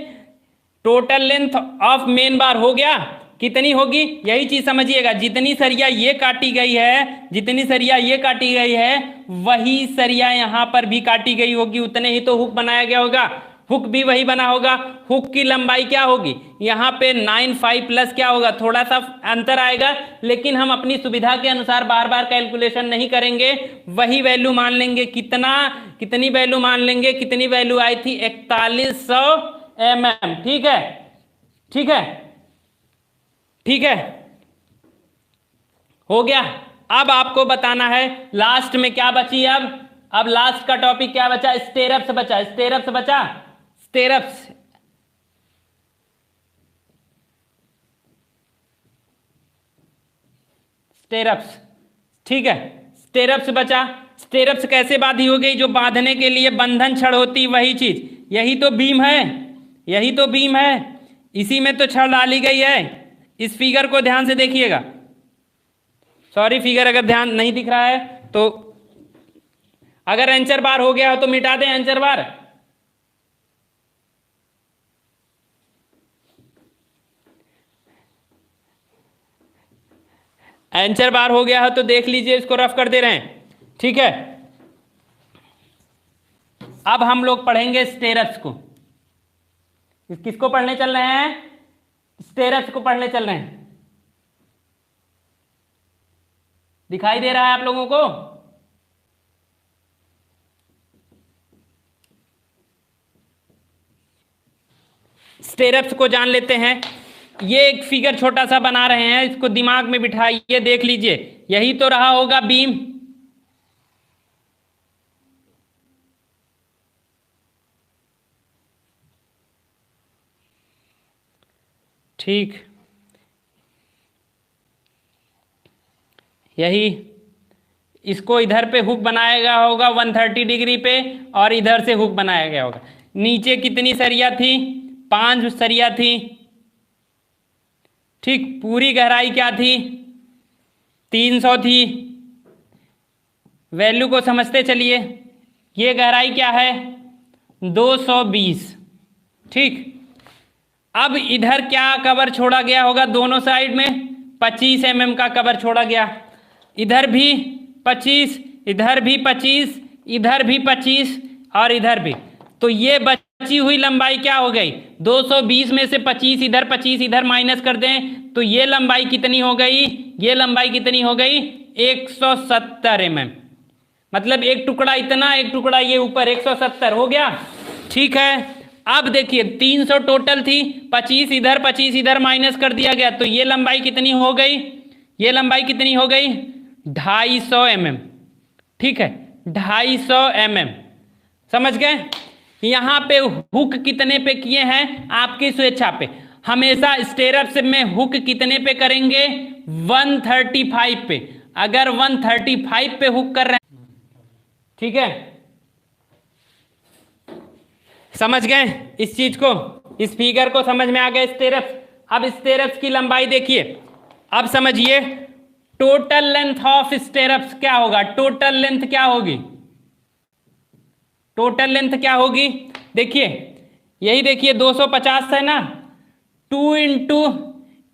टोटल लेंथ ऑफ मेन बार हो गया, कितनी होगी, यही चीज समझिएगा। जितनी सरिया ये काटी गई है, जितनी सरिया ये काटी गई है, वही सरिया यहां पर भी काटी गई होगी, उतने ही तो हुक बनाया गया होगा, हुक भी वही बना होगा। हुक की लंबाई क्या होगी, यहाँ पे 9.5 प्लस क्या होगा, थोड़ा सा अंतर आएगा, लेकिन हम अपनी सुविधा के अनुसार बार बार कैलकुलेशन नहीं करेंगे, वही वैल्यू मान लेंगे। कितनी वैल्यू मान लेंगे, कितनी वैल्यू आई थी, 4100 mm। ठीक है, ठीक है, ठीक है, हो गया। अब आपको बताना है लास्ट में क्या बची। अब लास्ट का टॉपिक क्या बचा, स्टेरअप्स बचा, स्टेरअप्स बचा, स्टेरअप्स। स्टेरअप्स, ठीक है, स्टेरअप्स बचा। स्टेरअप्स कैसे बांधी हो गई, जो बांधने के लिए बंधन छड़ होती, वही चीज, यही तो बीम है, यही तो बीम है, इसी में तो छड़ डाली गई है। इस फिगर को ध्यान से देखिएगा, सॉरी फिगर अगर ध्यान नहीं दिख रहा है तो, अगर एंचर बार हो गया हो तो मिटा दें एंचर बार। एंचर बार हो गया हो तो देख लीजिए, इसको रफ कर दे रहे हैं। ठीक है, अब हम लोग पढ़ेंगे स्टेरअप्स को। किसको पढ़ने चल रहे हैं, स्टेरअप्स को पढ़ने चल रहे हैं। दिखाई दे रहा है आप लोगों को, स्टेरअप्स को जान लेते हैं। ये एक फिगर छोटा सा बना रहे हैं, इसको दिमाग में बिठाइए, देख लीजिए, यही तो रहा होगा बीम। ठीक, यही इसको इधर पे हुक बनाया गया होगा 130 डिग्री पे, और इधर से हुक बनाया गया होगा। नीचे कितनी सरिया थी? 5 सरिया थी। ठीक, पूरी गहराई क्या थी? 300 थी। वैल्यू को समझते चलिए। ये गहराई क्या है? 220। ठीक, अब इधर क्या कवर छोड़ा गया होगा? दोनों साइड में 25 mm का कवर छोड़ा गया। इधर भी 25, इधर भी 25, इधर भी 25 और इधर भी। तो ये बची हुई लंबाई क्या हो गई? 220 में से 25 इधर माइनस कर दें तो ये लंबाई कितनी हो गई? ये लंबाई कितनी हो गई? 170 mm। मतलब एक टुकड़ा इतना, एक टुकड़ा ये ऊपर, 170 हो गया। ठीक है, अब देखिए 300 टोटल थी, 25 इधर माइनस कर दिया गया तो ये लंबाई कितनी हो गई? ये लंबाई कितनी हो गई? 250 mm। ठीक है, 250 mm। समझ गए? यहां पे हुक कितने पे किए हैं? आपकी स्वेच्छा पे। हमेशा स्टेरअप्स में हुक कितने पे करेंगे? 135 पे। अगर 135 पे हुक कर रहे हैं, ठीक है, समझ गए इस चीज को? इस फिगर को समझ में आ गया स्टेरअप्स? अब स्टेरअप्स की लंबाई देखिए, अब समझिए टोटल लेंथ ऑफ स्टेरअप्स क्या होगा? टोटल लेंथ क्या होगी? टोटल लेंथ क्या होगी? देखिए, यही देखिए 250 है ना, 2 इंटू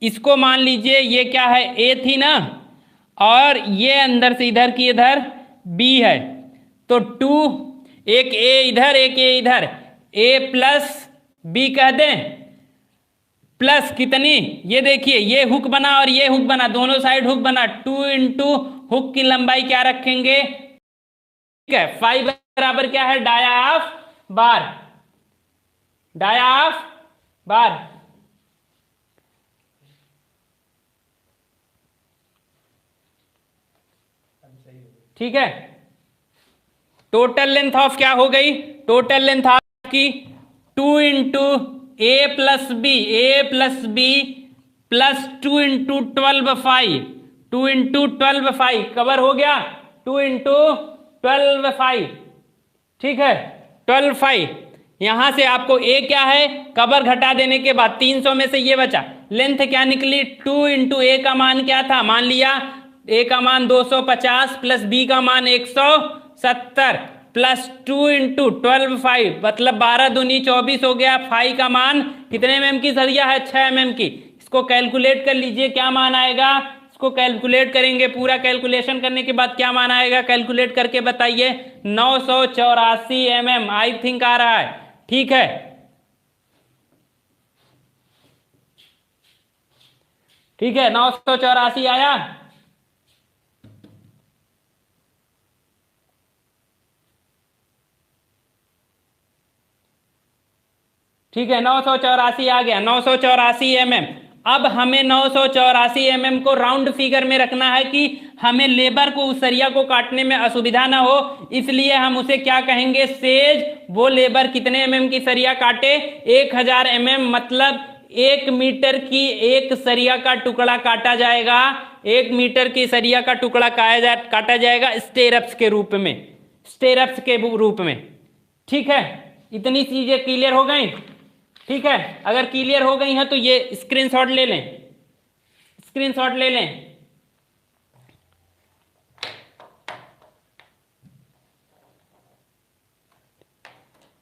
इसको मान लीजिए ये क्या है? ए थी ना, और ये अंदर से इधर की इधर बी है, तो 2, एक ए इधर एक ए इधर, ए प्लस बी कह दें, प्लस कितनी? ये देखिए ये हुक बना और ये हुक बना, दोनों साइड हुक बना। 2 इंटू हुक की लंबाई क्या रखेंगे? ठीक है, 5 बराबर क्या है? Dia of bar. Dia of bar. ठीक है, टोटल लेंथ ऑफ क्या हो गई? टोटल लेंथ ऑफ की 2 into A plus B plus 2 into 12 5, 2 into 12 5 cover हो गया। 2 इंटू 12 5, ठीक है, 12 5। यहां से आपको ए क्या है? कवर घटा देने के बाद 300 में से ये बचा, लेंथ क्या निकली? 2 इंटू ए का मान क्या था? मान लिया ए का मान 250 प्लस बी का मान 170 प्लस 2 इंटू 12 5, मतलब 12 दूनी 24 हो गया। 5 का मान कितने mm की सरिया है? 6 mm की। इसको कैलकुलेट कर लीजिए, क्या मान आएगा? इसको कैलकुलेट करेंगे, पूरा कैलकुलेशन करने के बाद क्या मान आएगा? कैलकुलेट करके बताइए। 984 mm आई थिंक आ रहा है। ठीक है, ठीक है, 984 आया। ठीक है, 984 आ गया, 984 mm। अब हमें 984 mm को राउंड फिगर में रखना है कि हमें लेबर को उस सरिया को काटने में असुविधा ना हो, इसलिए हम उसे क्या कहेंगे? सेज। वो लेबर कितने mm की सरिया काटे? 1000 mm, मतलब 1 मीटर की एक सरिया का टुकड़ा काटा जाएगा। 1 मीटर की सरिया का टुकड़ा काटा जाएगा स्टेरअप्स के रूप में, स्टेरअप्स के रूप में। ठीक है, इतनी चीजें क्लियर हो गई? ठीक है, अगर क्लियर हो गई हैं तो ये स्क्रीनशॉट ले लें, स्क्रीनशॉट ले लें।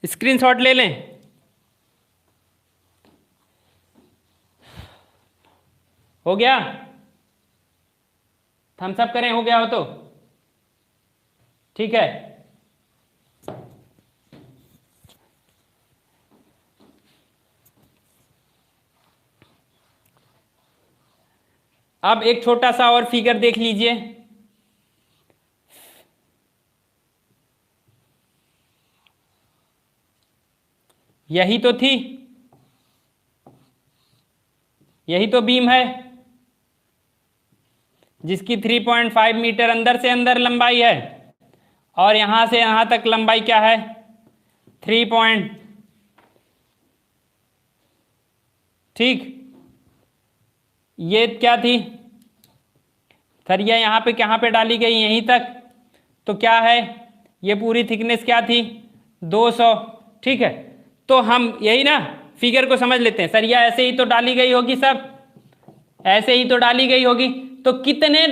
स्क्रीनशॉट ले लें। हो गया? थम्स अप करें, हो गया हो तो। ठीक है, अब एक छोटा सा और फिगर देख लीजिए। यही तो थी, यही तो बीम है जिसकी 3.5 मीटर अंदर से अंदर लंबाई है, और यहां से यहां तक लंबाई क्या है? 3 ठीक, ये क्या थी? सरिया यहाँ पे कहाँ पे डाली गई, यहीं तक, तो क्या है, ये पूरी थिकनेस क्या थी, 200। ठीक है, तो हम यही ना फिगर को समझ लेते हैं। सरिया ऐसे ही तो डाली गई होगी, सब ऐसे ही तो डाली गई होगी, तो कितने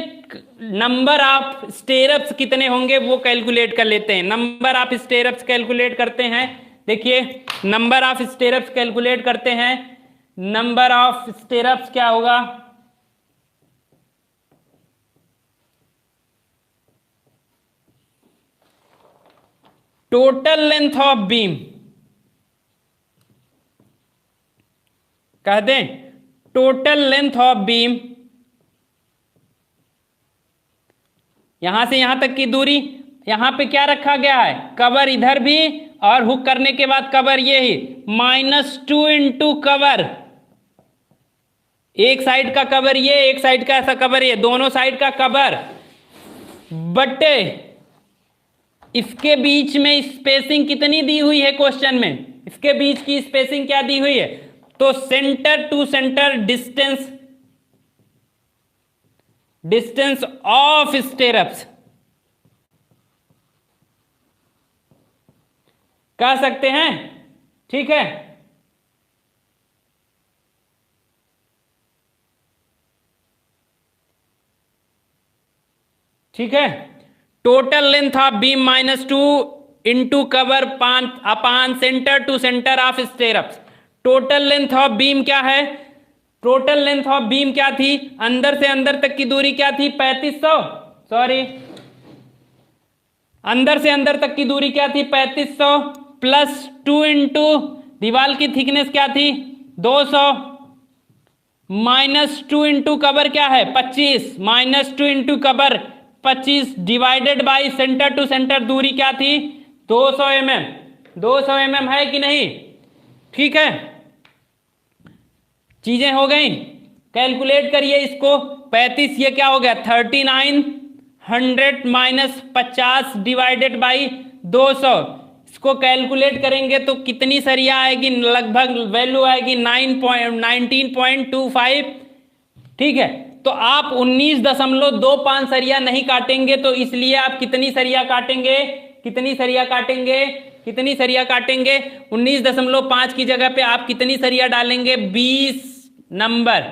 नंबर ऑफ स्टेरअप्स कितने होंगे वो कैलकुलेट कर लेते हैं। नंबर ऑफ स्टेरअप्स कैलकुलेट करते हैं। देखिए नंबर ऑफ स्टेरअप्स कैलकुलेट करते हैं। नंबर ऑफ स्टेरअप्स क्या होगा, टोटल लेंथ ऑफ बीम, कह दें टोटल लेंथ ऑफ बीम, यहां से यहां तक की दूरी, यहां पे क्या रखा गया है, कवर इधर भी, और हुक करने के बाद कवर ये ही, -2 इंटू कवर, एक साइड का कवर ये, एक साइड का ऐसा कवर ये, दोनों साइड का कवर, बटे इसके बीच में स्पेसिंग कितनी दी हुई है क्वेश्चन में, इसके बीच की स्पेसिंग क्या दी हुई है, तो centre to centre distance, distance of stirrups कह सकते हैं। ठीक है, ठीक है, total length of beam -2 into cover upon centre to centre of stirrups. Total length of beam क्या है, टोटल लेंथ ऑफ बीम क्या थी, अंदर से अंदर तक की दूरी क्या थी, 3500, सॉरी, अंदर से अंदर तक की दूरी क्या थी, 3500, प्लस 2 इंटू दीवार की थिकनेस क्या थी, 200, -2 इंटू कवर क्या है, 25, -2 into cover 25, divided by centre to centre दूरी क्या थी, 200 mm, 200 mm है कि नहीं। ठीक है, चीजें हो गई, कैलकुलेट करिए इसको, 35 ये क्या हो गया, 3900 माइनस 50 डिवाइडेड बाई 200, इसको कैलकुलेट करेंगे तो कितनी सरिया आएगी, लगभग वैल्यू आएगी 19.25। ठीक है, तो आप 19.25 सरिया नहीं काटेंगे, तो इसलिए आप कितनी सरिया काटेंगे, कितनी सरिया काटेंगे, कितनी सरिया काटेंगे, 19.5 की जगह पे आप कितनी सरिया डालेंगे, 20 नंबर,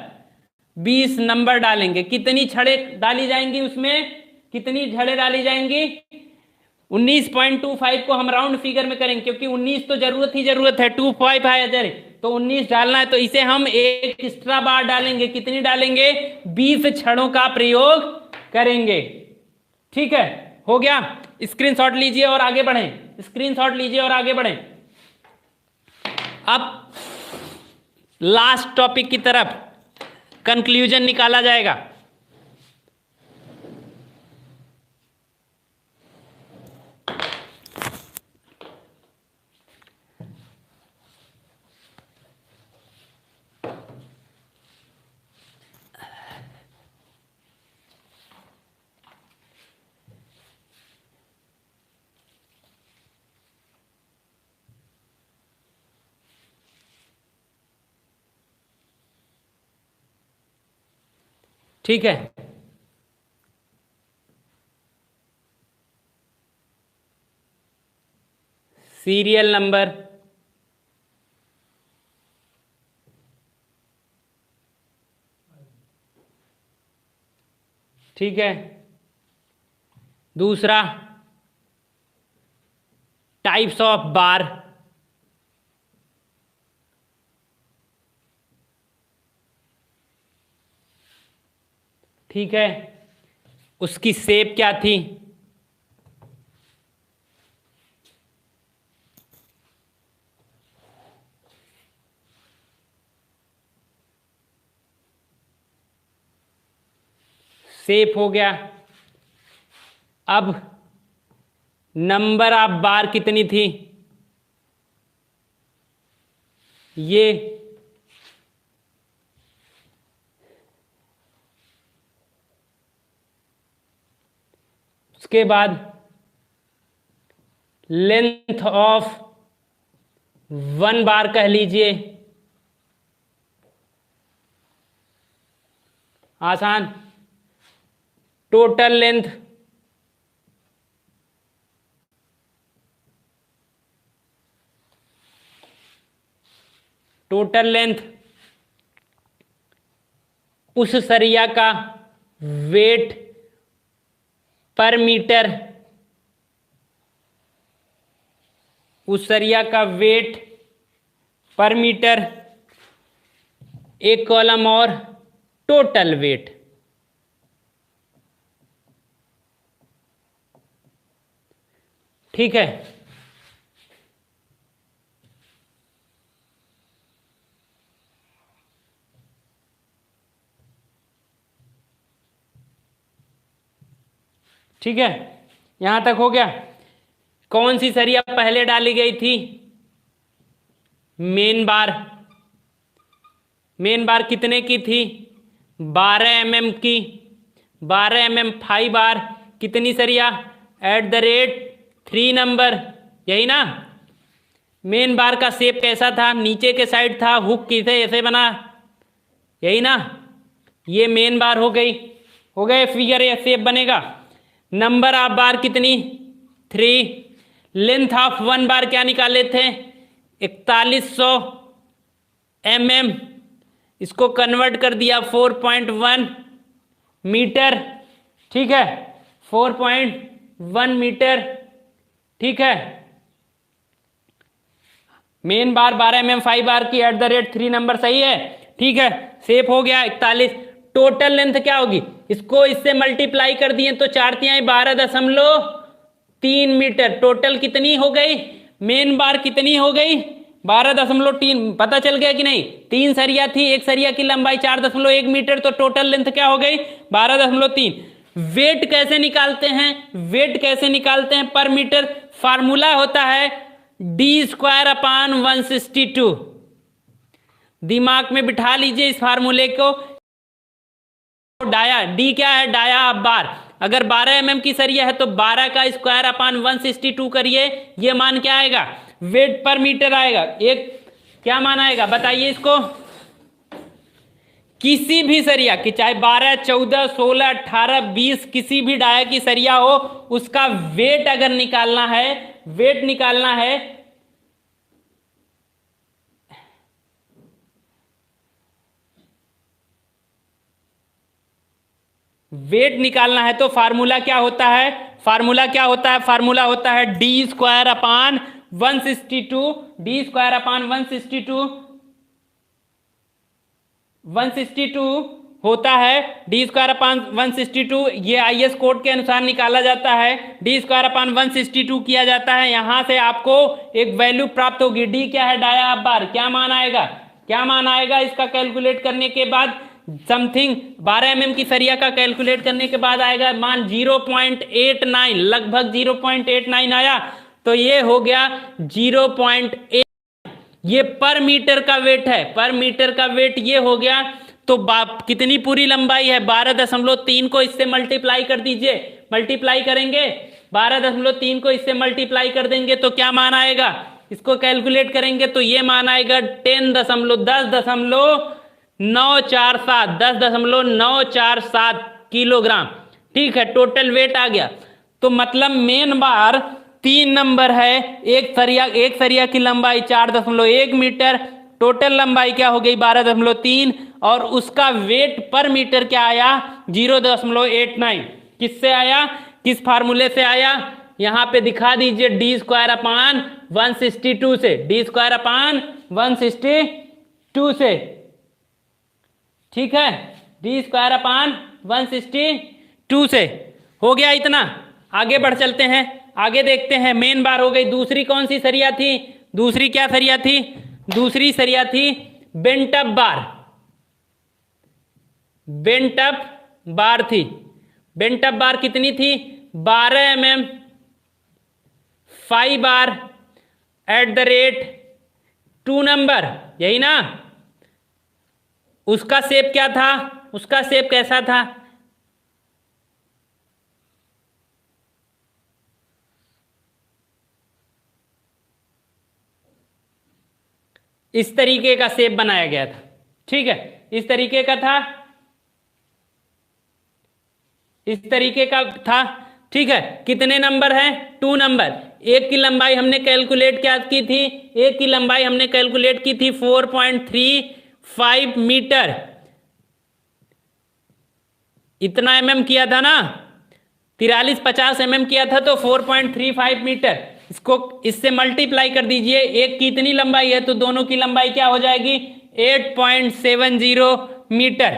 20 नंबर डालेंगे। कितनी छड़े डाली जाएंगी उसमें, कितनी छड़े डाली जाएंगी, 19.25 को हम राउंड फिगर में करेंगे, क्योंकि 19 तो जरूरत ही जरूरत है, 25 है अजर, तो 19 डालना है, तो इसे हम एक एक्स्ट्रा बार डालेंगे, कितनी डालेंगे, 20 छड़ों का प्रयोग करेंगे। ठीक है, हो गया, स्क्रीनशॉट लीजिए और आगे बढ़ें, स्क्रीनशॉट लीजिए और आगे बढ़ें। अब लास्ट टॉपिक की तरफ कंक्लूजन निकाला जाएगा। ठीक है, सीरियल नंबर, ठीक है, दूसरा टाइप्स ऑफ बार, ठीक है, उसकी शेप क्या थी, शेप हो गया। अब नंबर ऑफ बार कितनी थी, ये उसके बाद लेंथ ऑफ 1 बार कह लीजिए, आसान, टोटल लेंथ उस सरिया का वेट पर मीटर, उस सरिया का वेट पर मीटर, एक कॉलम और टोटल वेट। ठीक है, ठीक है, यहां तक हो गया। कौन सी सरिया पहले डाली गई थी? मेन बार। मेन बार कितने की थी? 12 mm की। 12 mm 5 बार कितनी सरिया? @3 नंबर, यही ना। मेन बार का शेप कैसा था? नीचे के साइड था, हुक किसे ऐसे बना, यही ना। ये मेन बार हो गई, हो गए फिगर, ये शेप बनेगा। नंबर ऑफ बार कितनी? 3। लेंथ ऑफ 1 बार क्या निकाले थे? 4100 mm। इसको कन्वर्ट कर दिया 4.1 मीटर। ठीक है, 4.1 मीटर। ठीक है, मेन बार 12 mm 5 बार की @3 नंबर, सही है। ठीक है, सेफ हो गया 41। टोटल लेंथ क्या होगी? इसको इससे मल्टीप्लाई कर दिए तो 4 तिहाई 12.3 मीटर। टोटल कितनी हो गई? मेन बार कितनी हो गई? 12.3। पता चल गया कि नहीं? 3 सरिया थी, एक सरिया की लंबाई 4.1 मीटर, तो टोटल लेंथ क्या हो गई? 12.3। वेट कैसे निकालते हैं? वेट कैसे निकालते हैं पर मीटर? फार्मूला होता है d²/162। दिमाग में बिठा लीजिए इस फार्मूले को। डाया, डी क्या है? Dia of bar. अगर 12 mm की सरिया है तो 12 का स्क्वायर अपान 162 करिए, ये मान क्या आएगा? वेट पर मीटर आएगा। एक क्या मान आएगा बताइए इसको? किसी भी सरिया की, चाहे 12, 14, 16, 18, 20, किसी भी डाया की सरिया हो, उसका वेट अगर निकालना है, वेट निकालना है, वेट निकालना है तो फार्मूला क्या होता है? फार्मूला क्या होता है? फार्मूला होता है d²/162। d²/162 होता है d²/162। ये IS कोड के अनुसार निकाला जाता है। d²/162 किया जाता है, यहां से आपको एक वैल्यू प्राप्त होगी। d क्या है? Dia of bar. क्या मान आएगा? क्या मान आएगा इसका कैलकुलेट करने के बाद? समथिंग 12 mm की सरिया का कैलकुलेट करने के बाद आएगा मान 0.89, लगभग 0.89 आया, तो ये हो गया 0.8। ये पर मीटर का वेट है, पर मीटर का वेट ये हो गया। तो कितनी पूरी लंबाई है? 12.3 को इससे मल्टीप्लाई कर दीजिए। मल्टीप्लाई करेंगे 12.3 को इससे मल्टीप्लाई कर देंगे तो क्या मान आएगा? इसको कैलकुलेट करेंगे तो ये मान आएगा 10.947 किलोग्राम। ठीक है, टोटल वेट आ गया। तो मतलब मेन बार 3 नंबर है, एक सरिया की लंबाई 4.1 मीटर, टोटल लंबाई क्या हो गई? 12.3, और उसका वेट पर मीटर क्या आया? 0.89। किससे आया? किस फार्मूले से आया? यहां पे दिखा दीजिए, d²/162 से, d²/162 से। ठीक है, d²/162 से हो गया इतना। आगे बढ़ चलते हैं, आगे देखते हैं। मेन बार हो गई। दूसरी कौन सी सरिया थी? दूसरी क्या सरिया थी? दूसरी सरिया थी बेंट अप बार। बेंट अप बार थी। बेंट अप बार कितनी थी? 12 mm 5 बार @2 नंबर, यही ना। उसका शेप क्या था? उसका शेप कैसा था? इस तरीके का शेप बनाया गया था। ठीक है, इस तरीके का था। इस तरीके का था। ठीक है, कितने नंबर है? 2 नंबर। एक की लंबाई हमने कैलकुलेट क्या की थी? एक की लंबाई हमने कैलकुलेट की थी 4.35 मीटर। इतना mm किया था ना, 4350 mm किया था, तो 4.35 मीटर। इसको इससे मल्टीप्लाई कर दीजिए। एक की इतनी लंबाई है तो दोनों की लंबाई क्या हो जाएगी? 8.70 मीटर।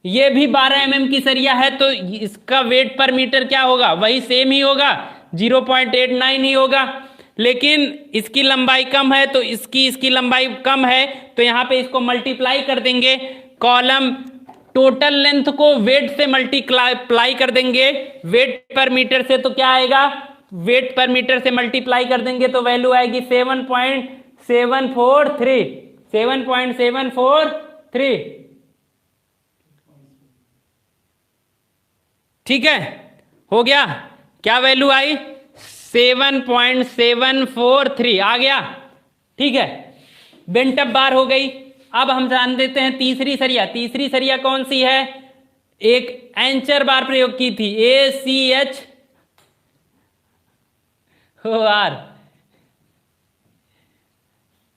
ये भी 12 mm की सरिया है तो इसका वेट पर मीटर क्या होगा? वही सेम ही होगा, 0.89 ही होगा। लेकिन इसकी लंबाई कम है तो इसकी लंबाई कम है, तो यहाँ पे इसको मल्टीप्लाई कर देंगे। कॉलम टोटल लेंथ को वेट से मल्टीप्लाई कर देंगे, वेट पर मीटर से, तो क्या आएगा? वेट पर मीटर से मल्टीप्लाई कर देंगे तो वैल्यू आएगी 7.743। 7.743। ठीक है, हो गया। क्या वैल्यू आई? 7.743 आ गया। ठीक है, बेंटअप बार हो गई। अब हम जान देते हैं तीसरी सरिया। तीसरी सरिया कौन सी है? एक एंचर बार प्रयोग की थी, ACHOR।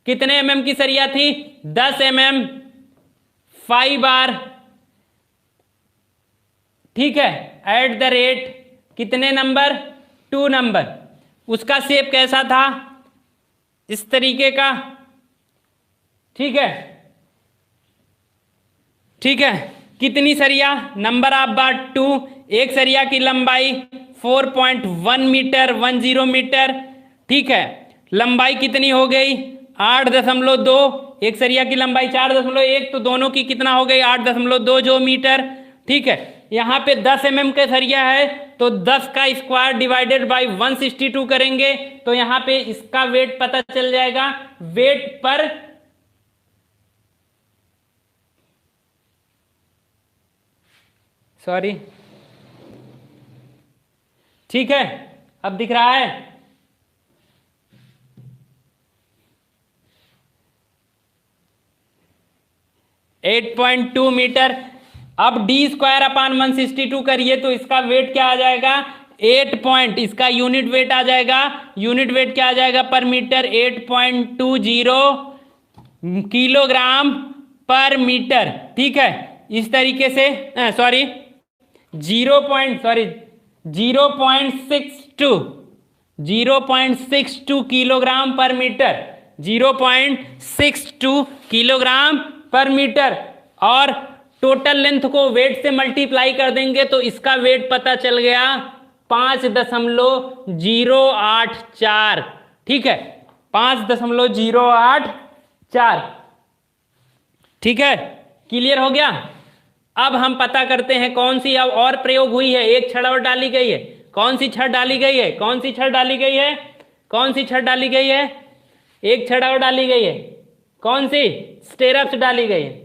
कितने mm की सरिया थी? 10 mm, 5 बार। ठीक है, एट द रेट कितने नंबर? 2 नंबर। उसका शेप कैसा था? इस तरीके का। ठीक है, ठीक है। कितनी सरिया? नंबर ऑफ बार 2। एक सरिया की लंबाई 4.1 मीटर, 10 मीटर। ठीक है, लंबाई कितनी हो गई? 8.2। एक सरिया की लंबाई 4.1, तो दोनों की कितना हो गई? 8.2 जो मीटर। ठीक है, यहाँ पे 10 mm का सरिया है तो 10 का स्क्वायर डिवाइडेड बाई 162 करेंगे तो यहाँ पे इसका वेट पता चल जाएगा। वेट पर सॉरी, ठीक है, अब दिख रहा है। .2 मीटर। अब d² अपान 162 करिए तो इसका वेट क्या आ जाएगा? 8 इसका यूनिट वेट आ जाएगा। यूनिट वेट क्या आ जाएगा पर मीटर? 8.20 किलोग्राम पर मीटर। ठीक है, इस तरीके से 0.62 किलोग्राम पर मीटर। 0.62 किलोग्राम पर मीटर। और टोटल लेंथ को वेट से मल्टीप्लाई कर देंगे तो इसका वेट पता चल गया 5.084। ठीक है, 5.084। ठीक है, क्लियर हो गया। अब हम पता करते हैं कौन सी अब और प्रयोग हुई है। एक छड़ और डाली गई है। कौन सी छड़ डाली गई है? कौन सी छड़ डाली गई है? कौन सी छड़ डाली गई है? एक छड़ और डाली गई है। कौन सी? स्टेरअप्स डाली गई है।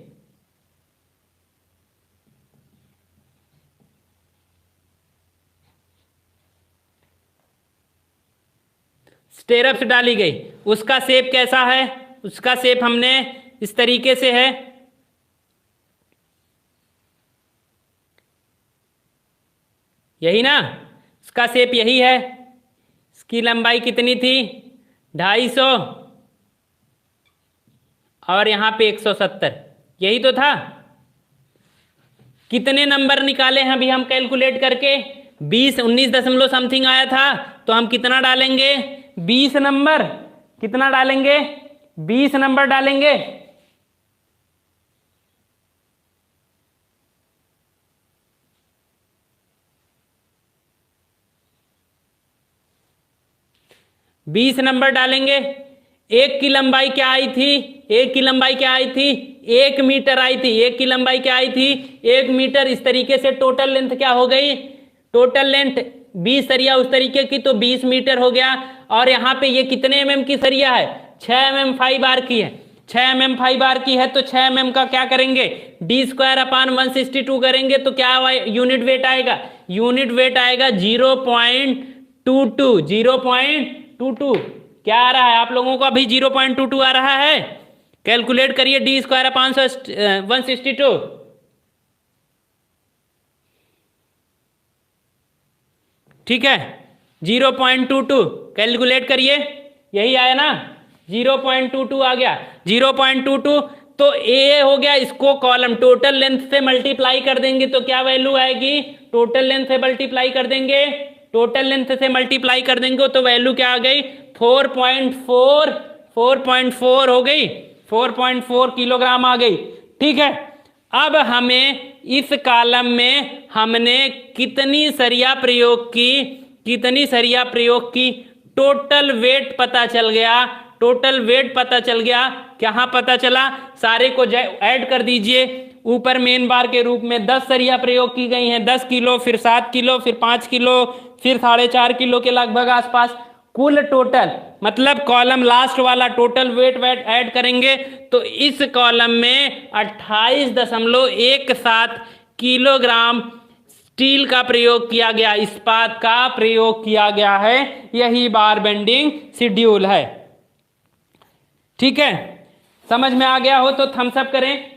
स्टेरअप्स डाली गई। उसका शेप कैसा है? उसका शेप हमने इस तरीके से है। यही ना, इसका शेप यही है। इसकी लंबाई कितनी थी? 250 और यहां पे 170। यही तो था। कितने नंबर निकाले हैं अभी हम कैलकुलेट करके? 20, 19 दशमलव समथिंग आया था तो हम कितना डालेंगे? 20 नंबर। कितना डालेंगे? 20 नंबर डालेंगे। बीस नंबर डालेंगे। एक की लंबाई क्या आई थी? एक की लंबाई क्या आई थी? 1 मीटर आई थी। एक की लंबाई क्या आई थी? 1 मीटर। इस तरीके से टोटल लेंथ क्या हो गई? टोटल लेंथ 20 सरिया उस तरीके की तो 20 मीटर हो गया। और यहाँ पे ये कितने mm की सरिया है? 6 mm 5 बार की है। 6 mm 5 बार की है तो 6 mm का क्या करेंगे? d² अपान 162 करेंगे तो क्या यूनिट वेट आएगा? यूनिट वेट आएगा 0.22। 0.22 क्या आ रहा है आप लोगों को? अभी 0.22 आ रहा है। कैलकुलेट करिए d² अपान 162। ठीक है, 0.22 कैलकुलेट करिए, यही आया ना, 0.22 आ गया, 0.22। तो ए हो गया, इसको कॉलम टोटल लेंथ से मल्टीप्लाई कर देंगे तो क्या वैल्यू आएगी, टोटल लेंथ से मल्टीप्लाई कर देंगे, टोटल लेंथ से मल्टीप्लाई कर देंगे तो वैल्यू क्या आ गई, 4.4 हो गई, 4.4 किलोग्राम आ गई। ठीक है, अब हमें इस कॉलम में हमने कितनी सरिया प्रयोग की, टोटल वेट पता चल गया, टोटल वेट पता चल गया। कहाँ पता चला, सारे को ऐड कर दीजिए, ऊपर मेन बार के रूप में 10 सरिया प्रयोग की गई हैं, 10 किलो, फिर 7 किलो, फिर 5 किलो, फिर 4.5 किलो के लगभग आसपास। कुल टोटल मतलब कॉलम लास्ट वाला टोटल वेट ऐड करेंगे तो इस कॉलम में 28.17 किलोग्राम स्टील का प्रयोग किया गया, इस्पात का प्रयोग किया गया है। यही बार बेंडिंग शेड्यूल है। ठीक है, समझ में आ गया हो तो थम्स अप करें,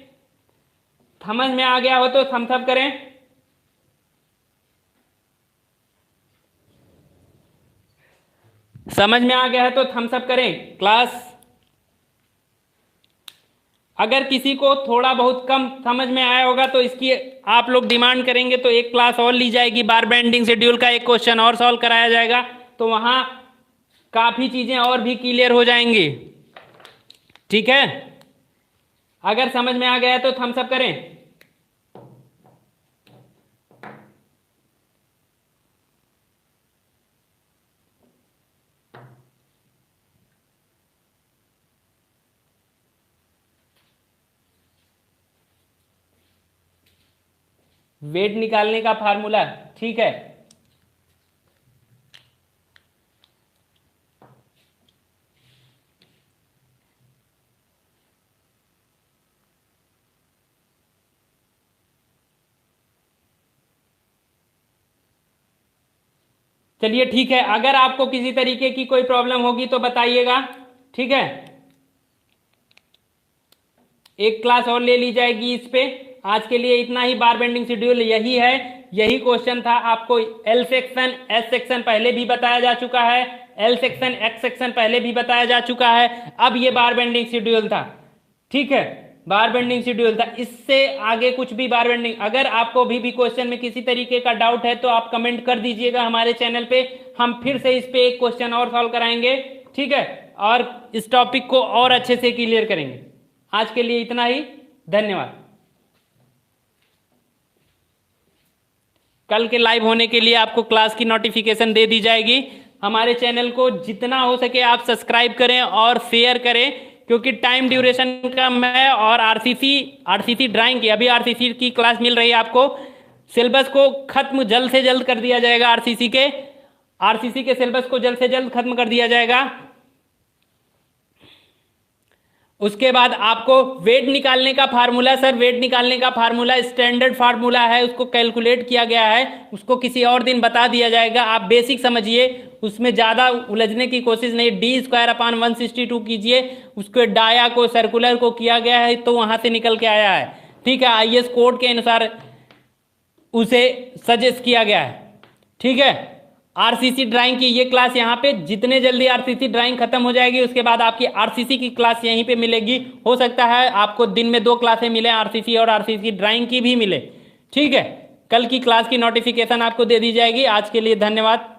समझ में आ गया हो तो थम्स अप करें। समझ में आ गया है तो थम्स अप करें क्लास। अगर किसी को थोड़ा बहुत कम समझ में आया होगा तो इसकी आप लोग डिमांड करेंगे तो एक क्लास और ली जाएगी, बार बेंडिंग शेड्यूल का एक क्वेश्चन और सॉल्व कराया जाएगा, तो वहां काफी चीजें और भी क्लियर हो जाएंगी। ठीक है, अगर समझ में आ गया है तो थम्स अप करें। वेट निकालने का फार्मूला, ठीक है, चलिए ठीक है। अगर आपको किसी तरीके की कोई प्रॉब्लम होगी तो बताइएगा। ठीक है, एक क्लास और ले ली जाएगी इस पे। आज के लिए इतना ही, बार बेंडिंग शेड्यूल यही है, यही क्वेश्चन था। आपको एल सेक्शन, एस सेक्शन पहले भी बताया जा चुका है, एल सेक्शन, एक्स सेक्शन पहले भी बताया जा चुका है। अब ये बार बेंडिंग शेड्यूल था। ठीक है, बार बेंडिंग शेड्यूल था, इससे आगे कुछ भी बार बेंडिंग। अगर आपको भी क्वेश्चन में किसी तरीके का डाउट है तो आप कमेंट कर दीजिएगा हमारे चैनल पे, हम फिर से इस पे एक क्वेश्चन और सॉल्व कराएंगे। ठीक है, और इस टॉपिक को और अच्छे से क्लियर करेंगे। आज के लिए इतना ही, धन्यवाद। कल के लाइव होने के लिए आपको क्लास की नोटिफिकेशन दे दी जाएगी। हमारे चैनल को जितना हो सके आप सब्सक्राइब करें और शेयर करें, क्योंकि टाइम ड्यूरेशन कम है। और आरसीसी ड्राइंग की, अभी आरसीसी की क्लास मिल रही है आपको। सिलेबस को खत्म जल्द से जल्द कर दिया जाएगा, आरसीसी के सिलेबस को जल्द से जल्द खत्म कर दिया जाएगा। उसके बाद आपको वेट निकालने का फार्मूला, सर वेट निकालने का फार्मूला स्टैंडर्ड फार्मूला है, उसको कैलकुलेट किया गया है, उसको किसी और दिन बता दिया जाएगा। आप बेसिक समझिए, उसमें ज़्यादा उलझने की कोशिश नहीं। d²/162 कीजिए, उसको डाया को सर्कुलर को किया गया है तो वहाँ से निकल के आया है। ठीक है, IS कोड के अनुसार उसे सजेस्ट किया गया है। ठीक है, आरसीसी ड्राइंग की ये क्लास यहाँ पे, जितने जल्दी आरसीसी ड्राइंग खत्म हो जाएगी उसके बाद आपकी आरसीसी की क्लास यहीं पे मिलेगी। हो सकता है आपको दिन में 2 क्लासें मिले, आरसीसी और आरसीसी ड्राइंग की भी मिले। ठीक है, कल की क्लास की नोटिफिकेशन आपको दे दी जाएगी। आज के लिए धन्यवाद।